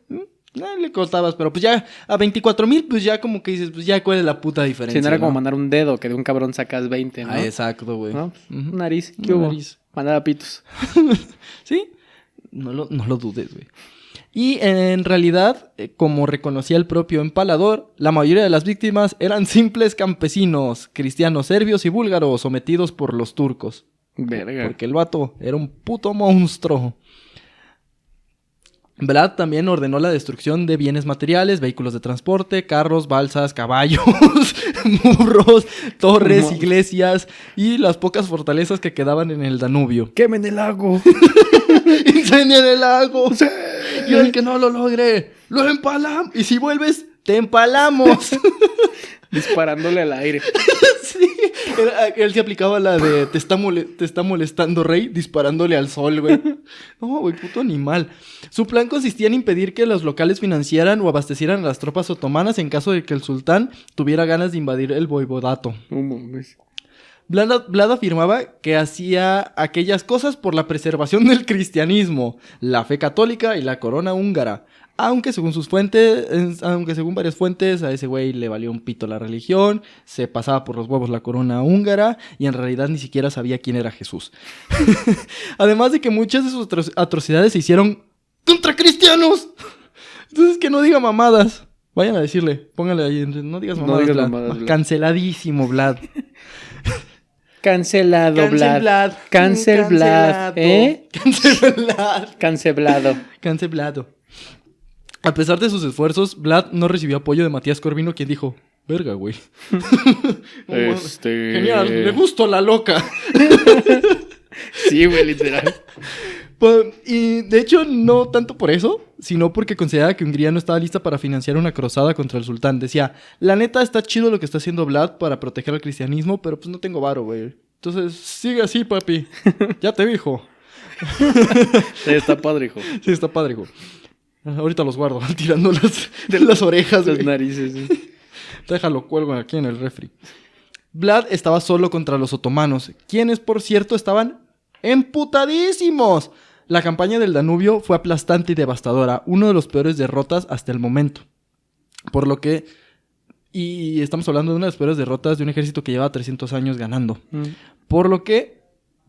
Le cortabas, pero pues ya a 24,000, pues ya como que dices, pues ya cuál es la puta diferencia. Sí, no era como mandar un dedo, que de un cabrón sacas 20, ¿no? Exacto, güey. ¿No? Nariz, ¿qué hubo? Mandaba pitos. Sí, no lo dudes, güey. Y en realidad, como reconocía el propio empalador, la mayoría de las víctimas eran simples campesinos, cristianos serbios y búlgaros sometidos por los turcos. Verga. Porque el vato era un puto monstruo. Vlad también ordenó la destrucción de bienes materiales, vehículos de transporte, carros, balsas, caballos. muros, torres, No. iglesias y las pocas fortalezas que quedaban en el Danubio. ¡Quemen el lago! ¡Incendian el lago! Y el que no lo logre, lo empalamos. Y si vuelves, te empalamos. Disparándole al aire. Sí, él se aplicaba la de te está molestando, rey, disparándole al sol, güey. No, güey, puto animal. Su plan consistía en impedir que los locales financiaran o abastecieran a las tropas otomanas en caso de que el sultán tuviera ganas de invadir el voivodato. No mames. Vlad afirmaba que hacía aquellas cosas por la preservación del cristianismo, la fe católica y la corona húngara. Aunque según varias fuentes, a ese güey le valió un pito la religión, se pasaba por los huevos la corona húngara y en realidad ni siquiera sabía quién era Jesús. Además de que muchas de sus atrocidades se hicieron contra cristianos. Entonces que no diga mamadas. Vayan a decirle, póngale ahí, no digas No mamadas, digas Vlad. mamadas, Vlad. Canceladísimo, Vlad. Cancelado, Vlad. Cancel Vlad. ¿Eh? Cancelado. Cancelado. Cancelado. A pesar de sus esfuerzos, Vlad no recibió apoyo de Matías Corvino, quien dijo, verga, güey. Genial, me gustó la loca. Sí, güey, literal. Y de hecho, no tanto por eso, sino porque consideraba que Hungría no estaba lista para financiar una cruzada contra el sultán. Decía, la neta está chido lo que está haciendo Vlad para proteger al cristianismo, pero pues no tengo varo, güey. Entonces, sigue así, papi. Ya te dijo. Sí, está padre, hijo. Sí, está padre, hijo. Ahorita los guardo, tirando las orejas, Las güey. narices, sí. Déjalo, cuelgo aquí en el refri. Vlad estaba solo contra los otomanos, quienes, por cierto, estaban emputadísimos. La campaña del Danubio fue aplastante y devastadora, uno de los peores derrotas hasta el momento. Por lo que... Y estamos hablando de una de las peores derrotas de un ejército que llevaba 300 años ganando. Por lo que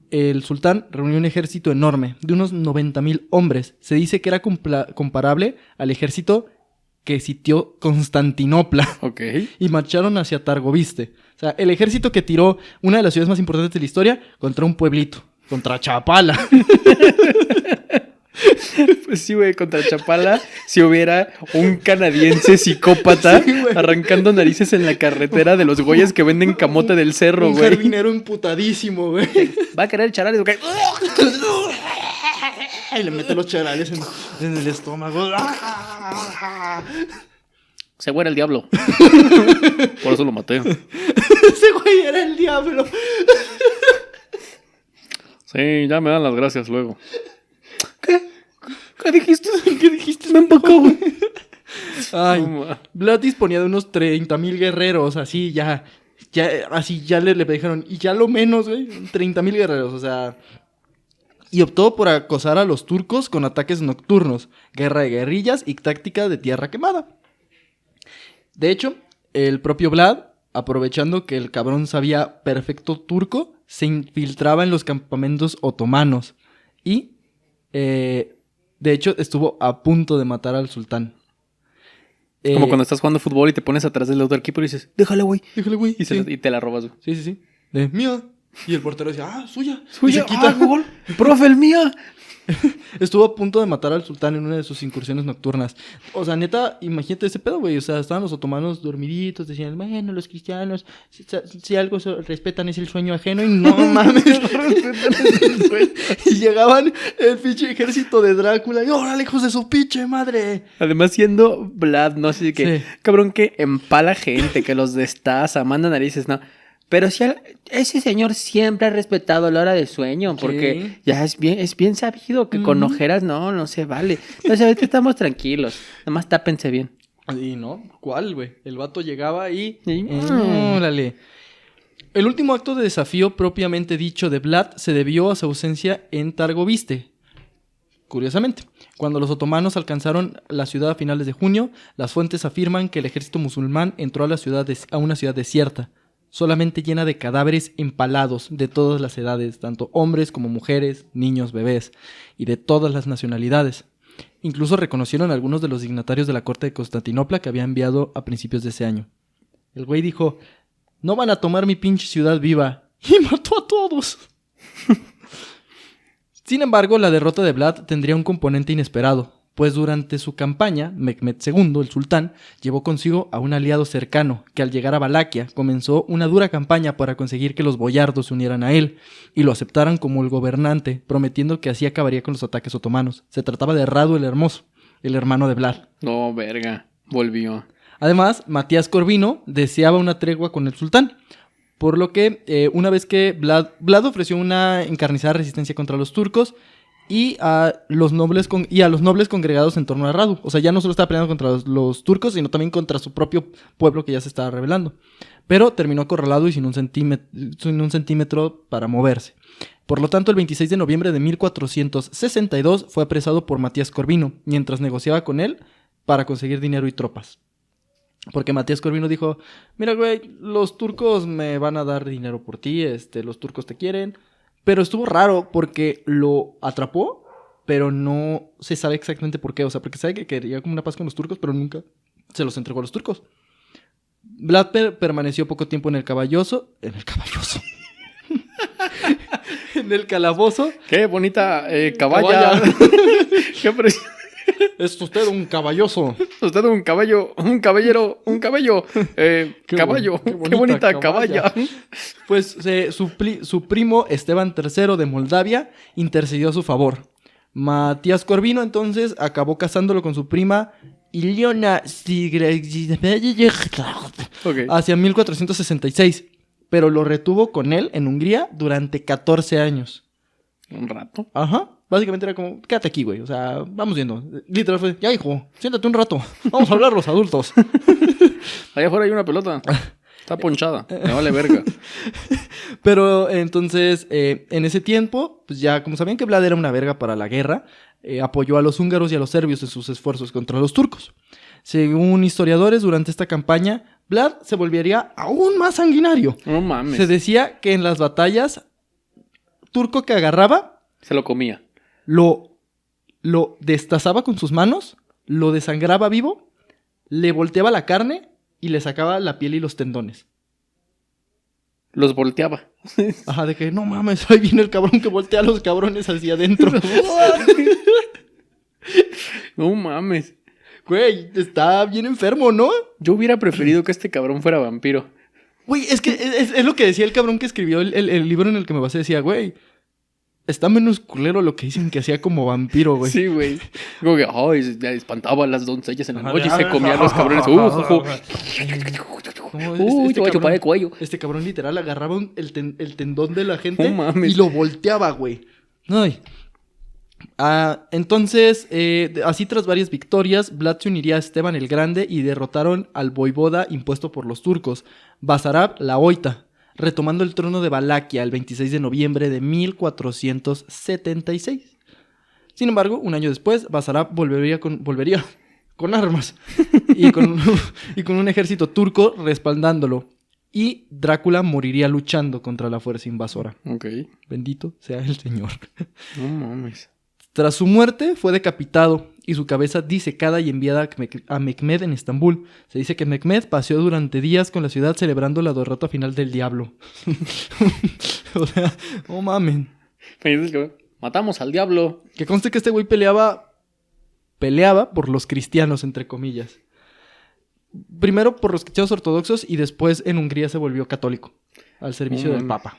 el sultán reunió un ejército enorme, de unos 90,000 hombres. Se dice que era comparable al ejército que sitió Constantinopla. Ok. Y marcharon hacia Targoviste. O sea, el ejército que tiró una de las ciudades más importantes de la historia contra un pueblito. Contra Chapala. Pues sí, güey, contra Chapala, si hubiera un canadiense psicópata Sí, güey. arrancando narices en la carretera de los güeyes que venden camote del cerro, Un güey. jardinero emputadísimo, güey. Va a querer charales, güey. Y le mete los charales en el estómago. Se güey era el diablo. Por eso lo maté. Ese güey era el diablo. Sí, ya me dan las gracias luego. ¿Qué dijiste? ¿Qué dijiste? Ven para acá, güey. Ay, No, ma. Vlad disponía de unos 30,000 guerreros, así ya le dijeron, y ya lo menos, güey, 30,000 guerreros, o sea, y optó por acosar a los turcos con ataques nocturnos, guerra de guerrillas y táctica de tierra quemada. De hecho, el propio Vlad, aprovechando que el cabrón sabía perfecto turco, se infiltraba en los campamentos otomanos y, de hecho, estuvo a punto de matar al sultán. Como cuando estás jugando fútbol y te pones atrás del otro equipo y dices, déjale, güey. Déjale, güey. Y, Sí. y te la robas, güey. Sí. De mía. Y el portero decía, suya. Y Suya, se quita. gol. Profe, el mía. Estuvo a punto de matar al sultán en una de sus incursiones nocturnas. O sea, neta, imagínate ese pedo, güey. O sea, estaban los otomanos dormiditos, decían, bueno, los cristianos, si algo respetan es el sueño ajeno. Y no mames, Y llegaban el pinche ejército de Drácula. Y órale, hijos de su pinche madre. Además, siendo Vlad, no sé que Sí. cabrón que empala gente, que los destaza, manda narices, no. Pero si ese señor siempre ha respetado la hora de sueño, porque Sí. ya es bien sabido que con ojeras no se vale. Entonces, ahorita estamos tranquilos. Nomás tápense bien. Y no, ¿cuál, güey? El vato llegaba y... Sí. Órale. El último acto de desafío propiamente dicho de Vlad se debió a su ausencia en Targoviste. Curiosamente, cuando los otomanos alcanzaron la ciudad a finales de junio, las fuentes afirman que el ejército musulmán entró a una ciudad desierta, solamente llena de cadáveres empalados de todas las edades, tanto hombres como mujeres, niños, bebés, y de todas las nacionalidades. Incluso reconocieron a algunos de los dignatarios de la corte de Constantinopla que había enviado a principios de ese año. El güey dijo, no van a tomar mi pinche ciudad viva, y mató a todos. Sin embargo, la derrota de Vlad tendría un componente inesperado, pues durante su campaña, Mehmed II, el sultán, llevó consigo a un aliado cercano, que al llegar a Valaquia comenzó una dura campaña para conseguir que los boyardos se unieran a él y lo aceptaran como el gobernante, prometiendo que así acabaría con los ataques otomanos. Se trataba de Radu el Hermoso, el hermano de Vlad. No, verga. Volvió. Además, Matías Corvino deseaba una tregua con el sultán, por lo que una vez que Vlad ofreció una encarnizada resistencia contra los turcos y a los nobles congregados en torno a Radu. O sea, ya no solo estaba peleando contra los turcos, sino también contra su propio pueblo que ya se estaba rebelando. Pero terminó acorralado y sin un centímetro para moverse. Por lo tanto, el 26 de noviembre de 1462 fue apresado por Matías Corvino, mientras negociaba con él para conseguir dinero y tropas. Porque Matías Corvino dijo, mira, güey, los turcos me van a dar dinero por ti, los turcos te quieren. Pero estuvo raro porque lo atrapó, pero no se sabe exactamente por qué. O sea, porque sabe que quería como una paz con los turcos, pero nunca se los entregó a los turcos. Vlad permaneció poco tiempo en el caballoso. En el caballoso. En el calabozo. Qué bonita caballa. Qué precioso. Es usted un caballoso. Usted un caballo, un caballero, un caballo. Caballo, qué bonita caballa. Pues su primo Esteban III de Moldavia intercedió a su favor. Matías Corvino entonces acabó casándolo con su prima Iliona hacia 1466, pero lo retuvo con él en Hungría durante 14 años. Un rato. Ajá. Básicamente era como, quédate aquí, güey. O sea, vamos viendo. Literal fue, ya hijo, siéntate un rato. Vamos a hablar los adultos. Allá afuera hay una pelota. Está ponchada. Me vale verga. Pero entonces, en ese tiempo, pues ya como sabían que Vlad era una verga para la guerra, apoyó a los húngaros y a los serbios en sus esfuerzos contra los turcos. Según historiadores, durante esta campaña, Vlad se volvería aún más sanguinario. No mames. Se decía que en las batallas, turco que agarraba, se lo comía. Lo destazaba con sus manos, lo desangraba vivo, le volteaba la carne y le sacaba la piel y los tendones. Los volteaba. Ajá, de que no mames, ahí viene el cabrón que voltea a los cabrones hacia adentro. No mames. Güey, está bien enfermo, ¿no? Yo hubiera preferido que este cabrón fuera vampiro. Güey, es que es lo que decía el cabrón que escribió el libro en el que me basé. Decía, güey, está menos culero lo que dicen que hacía como vampiro, güey. Sí, güey. Como que, ay, espantaba a las doncellas en la noche y se comía a los cabrones. Uy, te voy a chupar el cuello. Este cabrón literal agarraba el tendón de la gente mames. Y lo volteaba, güey. Ay. Entonces, así tras varias victorias, Vlad se uniría a Esteban el Grande y derrotaron al voivoda impuesto por los turcos, Basarab la Oita, retomando el trono de Valaquia el 26 de noviembre de 1476. Sin embargo, un año después, Basarab volvería con armas y con un ejército turco respaldándolo. Y Drácula moriría luchando contra la fuerza invasora. Ok. Bendito sea el Señor. No mames. Tras su muerte, fue decapitado y su cabeza disecada y enviada a Mehmed en Estambul. Se dice que Mehmed paseó durante días con la ciudad celebrando la derrota final del diablo. O sea, no mamen. Matamos al diablo. Que conste que este güey peleaba por los cristianos, entre comillas. Primero por los cristianos ortodoxos y después en Hungría se volvió católico, al servicio del Papa.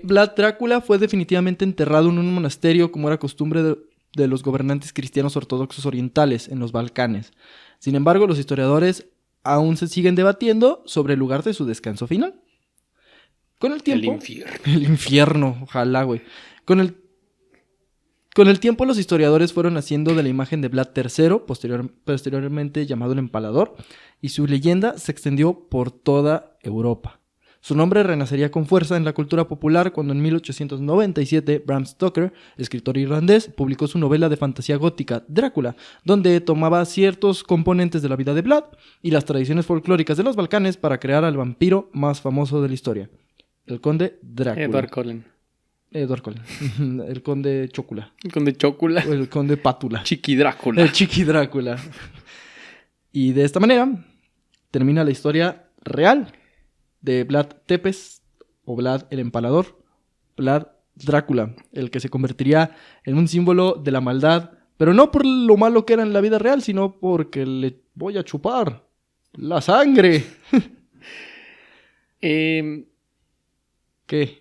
Vlad Drácula fue definitivamente enterrado en un monasterio como era costumbre de los gobernantes cristianos ortodoxos orientales en los Balcanes. Sin embargo, los historiadores aún se siguen debatiendo sobre el lugar de su descanso final. Con el tiempo... El infierno. El infierno, ojalá, güey. Con el tiempo los historiadores fueron haciendo de la imagen de Vlad III, posteriormente llamado el Empalador, y su leyenda se extendió por toda Europa. Su nombre renacería con fuerza en la cultura popular cuando en 1897 Bram Stoker, escritor irlandés, publicó su novela de fantasía gótica Drácula, donde tomaba ciertos componentes de la vida de Vlad y las tradiciones folclóricas de los Balcanes para crear al vampiro más famoso de la historia, el conde Drácula. Edward Cullen. El conde Chocula. El conde Chocula. O el conde Pátula. Chiqui Drácula. El Chiqui Drácula. Y de esta manera termina la historia real de Vlad Tepes o Vlad el Empalador, Vlad Drácula, el que se convertiría en un símbolo de la maldad, pero no por lo malo que era en la vida real, sino porque le voy a chupar la sangre. Eh, ¿Qué?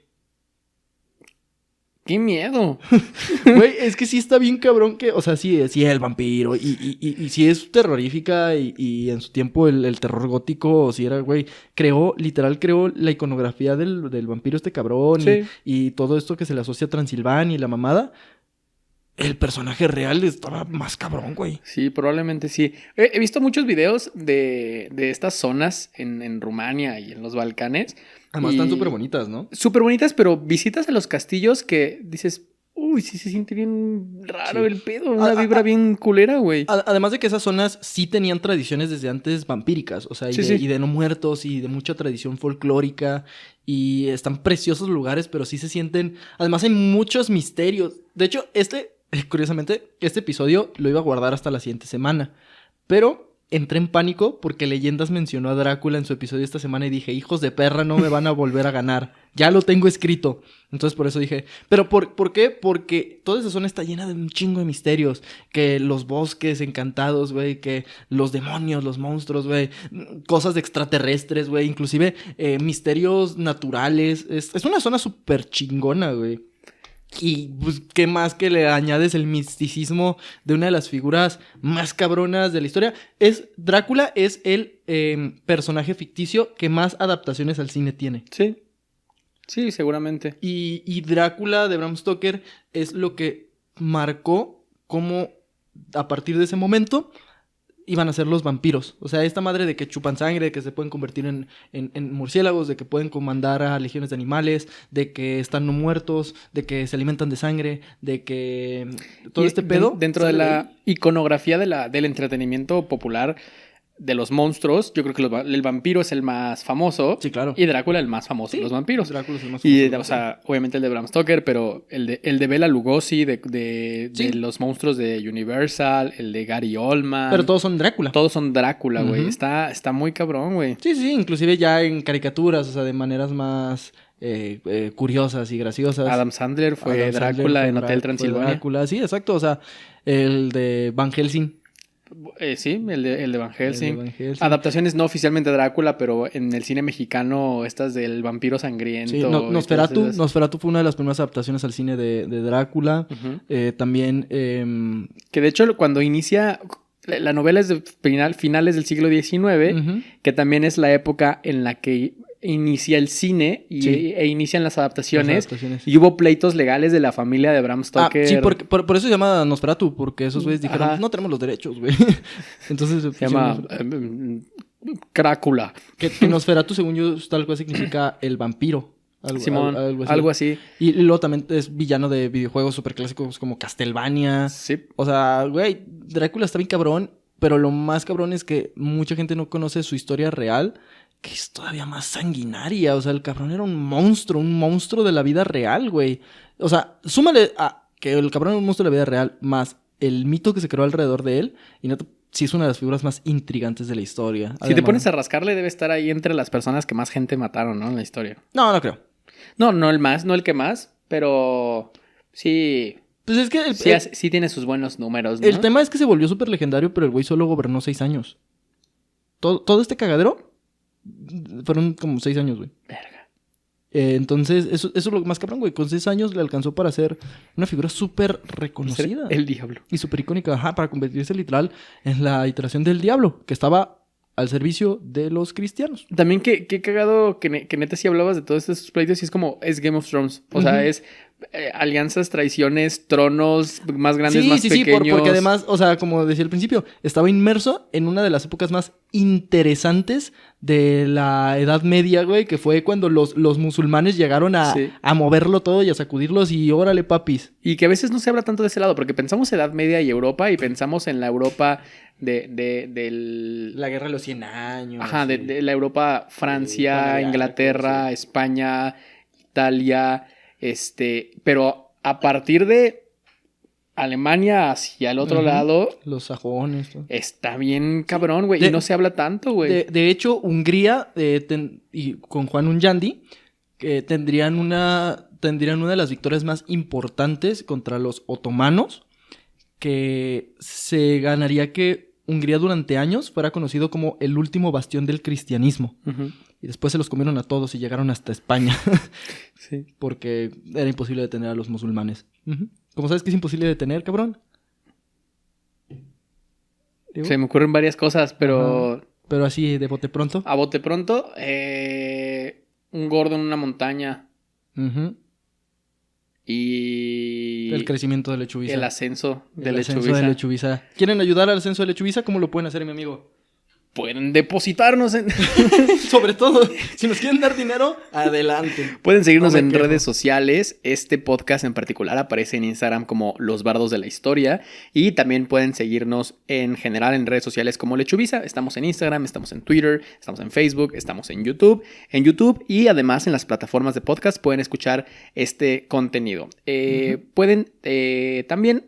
¡Qué miedo! Güey, es que sí está bien cabrón que, o sea, sí el vampiro y sí es terrorífica y en su tiempo el terror gótico, sí era, güey, creó la iconografía del vampiro este cabrón Sí. y todo esto que se le asocia a Transilvania y la mamada. El personaje real estaba más cabrón, güey. Sí, probablemente sí. He visto muchos videos de estas zonas en Rumania y en los Balcanes. Además y están súper bonitas, ¿no? Súper bonitas, pero visitas a los castillos que dices, uy, sí se siente bien raro Sí. el pedo, una vibra bien culera, güey. Además de que esas zonas sí tenían tradiciones desde antes vampíricas, o sea, Sí. y de no muertos y de mucha tradición folclórica y están preciosos lugares, pero sí se sienten, además hay muchos misterios. De hecho, curiosamente, este episodio lo iba a guardar hasta la siguiente semana, pero entré en pánico porque Leyendas mencionó a Drácula en su episodio esta semana y dije, hijos de perra, no me van a volver a ganar, ya lo tengo escrito. Entonces por eso dije, ¿pero por qué? Porque toda esa zona está llena de un chingo de misterios, que los bosques encantados, güey, que los demonios, los monstruos, güey, cosas extraterrestres, güey, inclusive misterios naturales. Es una zona súper chingona, güey. Y pues, ¿qué más que le añades el misticismo de una de las figuras más cabronas de la historia? Drácula es el personaje ficticio que más adaptaciones al cine tiene. Sí. Sí, seguramente. Y Drácula de Bram Stoker es lo que marcó cómo a partir de ese momento iban a ser los vampiros. O sea, esta madre de que chupan sangre, de que se pueden convertir en murciélagos, de que pueden comandar a legiones de animales, de que están no muertos, de que se alimentan de sangre, de que todo Y este pedo... dentro de la iconografía del entretenimiento popular de los monstruos, yo creo que el vampiro es el más famoso. Sí, claro. Y Drácula el más famoso de los vampiros. Drácula es el más Y, famoso. o sea, obviamente el de Bram Stoker, pero el de Bela Lugosi, de Sí. los monstruos de Universal, el de Gary Oldman. Pero todos son Drácula. Todos son Drácula, güey. Ujú. Está muy cabrón, güey. Sí, inclusive ya en caricaturas, o sea, de maneras más curiosas y graciosas. Adam Sandler fue Adam Sandler Drácula fue en Hotel fue Transilvania. Drácula, sí, exacto, o sea, el de Van Helsing. Sí, el de Van Helsing. El de Van Helsing. Adaptaciones no oficialmente de Drácula, pero en el cine mexicano, estas del vampiro sangriento. Sí, y todas Nosferatu, esas. Nosferatu fue una de las primeras adaptaciones al cine de Drácula. Ujú. También, Que de hecho, cuando inicia. La novela es de finales del siglo XIX, ujú. que también es la época en la que inicia el cine Sí. e inician las adaptaciones. Las adaptaciones. Y hubo pleitos legales de la familia de Bram Stoker. Sí, por eso se llama Nosferatu, porque esos güeyes dijeron, Ajá. no tenemos los derechos, güey. Entonces Se llama Crácula. que Nosferatu, según yo, tal cual significa el vampiro. Simón, algo así. Y luego también es villano de videojuegos súper clásicos como Castlevania. Sí. O sea, güey, Drácula está bien cabrón, pero lo más cabrón es que mucha gente no conoce su historia real, que es todavía más sanguinaria. O sea, el cabrón era un monstruo de la vida real, güey. O sea, súmale a que el cabrón era un monstruo de la vida real, más el mito que se creó alrededor de él, y sí es una de las figuras más intrigantes de la historia. Si te pones a rascarle, debe estar ahí entre las personas que más gente mataron, ¿no? En la historia. No creo. No el que más, pero sí. Pues es que Sí tiene sus buenos números, ¿no? el tema es que se volvió súper legendario, pero el güey solo gobernó 6 años. Todo este cagadero fueron como 6 años, güey. Verga. Entonces, eso es lo más cabrón, güey. Con 6 años le alcanzó para ser una figura súper reconocida. El diablo. Y súper icónica, ajá, para convertirse literal en la iteración del diablo, que estaba al servicio de los cristianos. También qué cagado que neta si hablabas de todos estos pleitos y es Game of Thrones. O sea, es alianzas, traiciones, tronos más grandes, más pequeños. Porque además, o sea, como decía al principio, estaba inmerso en una de las épocas más interesantes de la Edad Media, güey, que fue cuando los musulmanes llegaron a moverlo todo y a sacudirlos y órale, papis. Y que a veces no se habla tanto de ese lado, porque pensamos Edad Media y Europa y pensamos en la Europa del... La guerra de los 100 años. Ajá, sí. de la Europa, Francia, Juana de Inglaterra, Arco, sí. España, Italia, pero a partir de Alemania hacia el otro Ujú. lado, Los sajones. Todo. está bien cabrón, güey, y no se habla tanto, güey. De hecho, Hungría y con Juan Unyandi que tendrían una tendrían una de las victorias más importantes contra los otomanos, que se ganaría que Hungría durante años fuera conocido como el último bastión del cristianismo. Ujú. Y después se los comieron a todos y llegaron hasta España, Sí. porque era imposible detener a los musulmanes. Ujú. ¿Cómo sabes que es imposible detener, cabrón? Digo, Se me ocurren varias cosas, pero pero así, de bote pronto. a bote pronto, un gordo en una montaña Ujú. y El crecimiento de Lechubiza. el ascenso de El ascenso Lechubiza. de Lechubiza. ¿Quieren ayudar al ascenso de Lechubiza? ¿Cómo lo pueden hacer, mi amigo? Pueden depositarnos en... Sobre todo, si nos quieren dar dinero, adelante. Pueden seguirnos No me en quejo. redes sociales. Este podcast en particular aparece en Instagram como Los Bardos de la Historia. Y también pueden seguirnos en general en redes sociales como Lechubiza. Estamos en Instagram, estamos en Twitter, estamos en Facebook, estamos en YouTube. Y además en las plataformas de podcast pueden escuchar este contenido. Pueden también...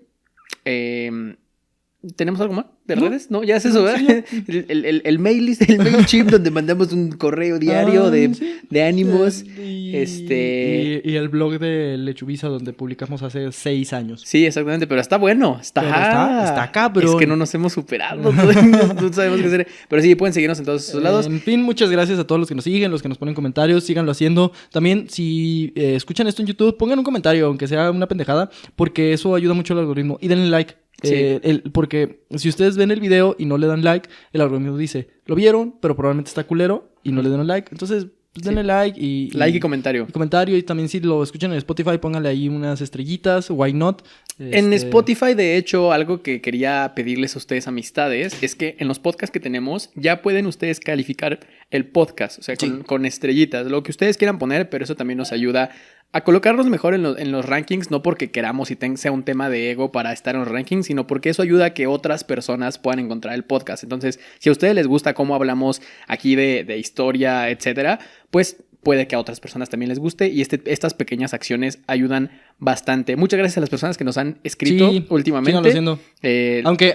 ¿tenemos algo más de redes? No, ya es eso, ¿verdad? El mail list, el mail chip donde mandamos un correo diario de ánimos. Y el blog de Lechubiza donde publicamos hace 6 años. Sí, exactamente, pero está bueno. Está cabrón. Es que no nos hemos superado. No sabemos qué hacer. Pero sí, pueden seguirnos en todos esos lados. En fin, muchas gracias a todos los que nos siguen, los que nos ponen comentarios, síganlo haciendo. También, si escuchan esto en YouTube, pongan un comentario, aunque sea una pendejada, porque eso ayuda mucho al algoritmo. Y denle like. Sí. Porque si ustedes ven el video y no le dan like, el algoritmo dice, lo vieron, pero probablemente está culero y no le dieron like. Entonces, pues denle like y... Like y comentario. comentario. Y también si lo escuchan en Spotify, pónganle ahí unas estrellitas, why not. En Spotify, de hecho, algo que quería pedirles a ustedes, amistades, es que en los podcasts que tenemos ya pueden ustedes calificar el podcast, o sea, con estrellitas, lo que ustedes quieran poner, pero eso también nos ayuda a colocarnos mejor en los rankings, no porque queramos y sea un tema de ego para estar en los rankings, sino porque eso ayuda a que otras personas puedan encontrar el podcast. Entonces, si a ustedes les gusta cómo hablamos aquí de historia, etcétera, pues puede que a otras personas también les guste y estas pequeñas acciones ayudan bastante. Muchas gracias a las personas que nos han escrito últimamente. Síganlo haciendo.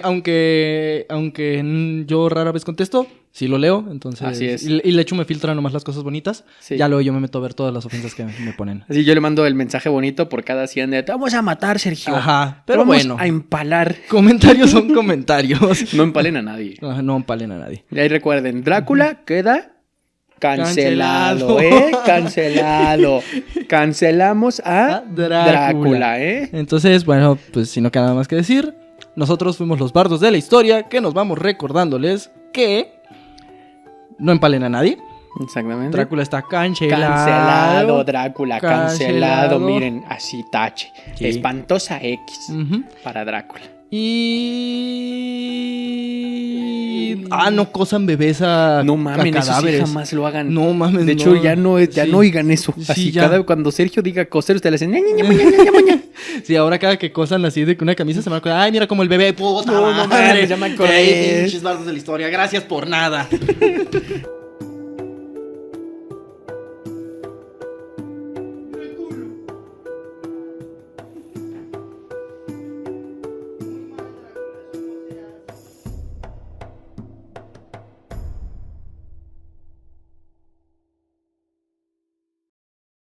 Aunque yo rara vez contesto, sí lo leo, entonces... Así es. Y Lechu me filtra nomás las cosas bonitas. Sí. Ya luego yo me meto a ver todas las ofensas que me ponen. Así yo le mando el mensaje bonito por cada 100 de te vamos a matar, Sergio. Ajá, Pero pero vamos bueno. a empalar. Comentarios son comentarios. No empalen a nadie. Ajá, no empalen a nadie. Y ahí recuerden, Drácula queda cancelado, Cancelado. Cancelado. Cancelamos a Drácula. Drácula, Entonces, bueno, pues si no queda nada más que decir, nosotros fuimos los bardos de la historia que nos vamos recordándoles que no empalen a nadie. Exactamente. Drácula está cancelado. Cancelado, Drácula, cancelado. Cancelado. Miren, así tache. Sí. Espantosa X Ujú. para Drácula. Y... no cosan bebés a No mames, eso sí cadáveres. jamás lo hagan. No mames, De hecho, no. ya no Sí. oigan eso. Sí, Así, ya. cuando Sergio diga coser, ustedes le hacen ña, ña, ña, ña, ña, ña, ña. Sí, ahora cada que cosan así de que una camisa se me acuerda, ay, mira como el bebé, puta No, no madre. mames, ya me acordé. Ey, pinches bardos de la historia, gracias por nada.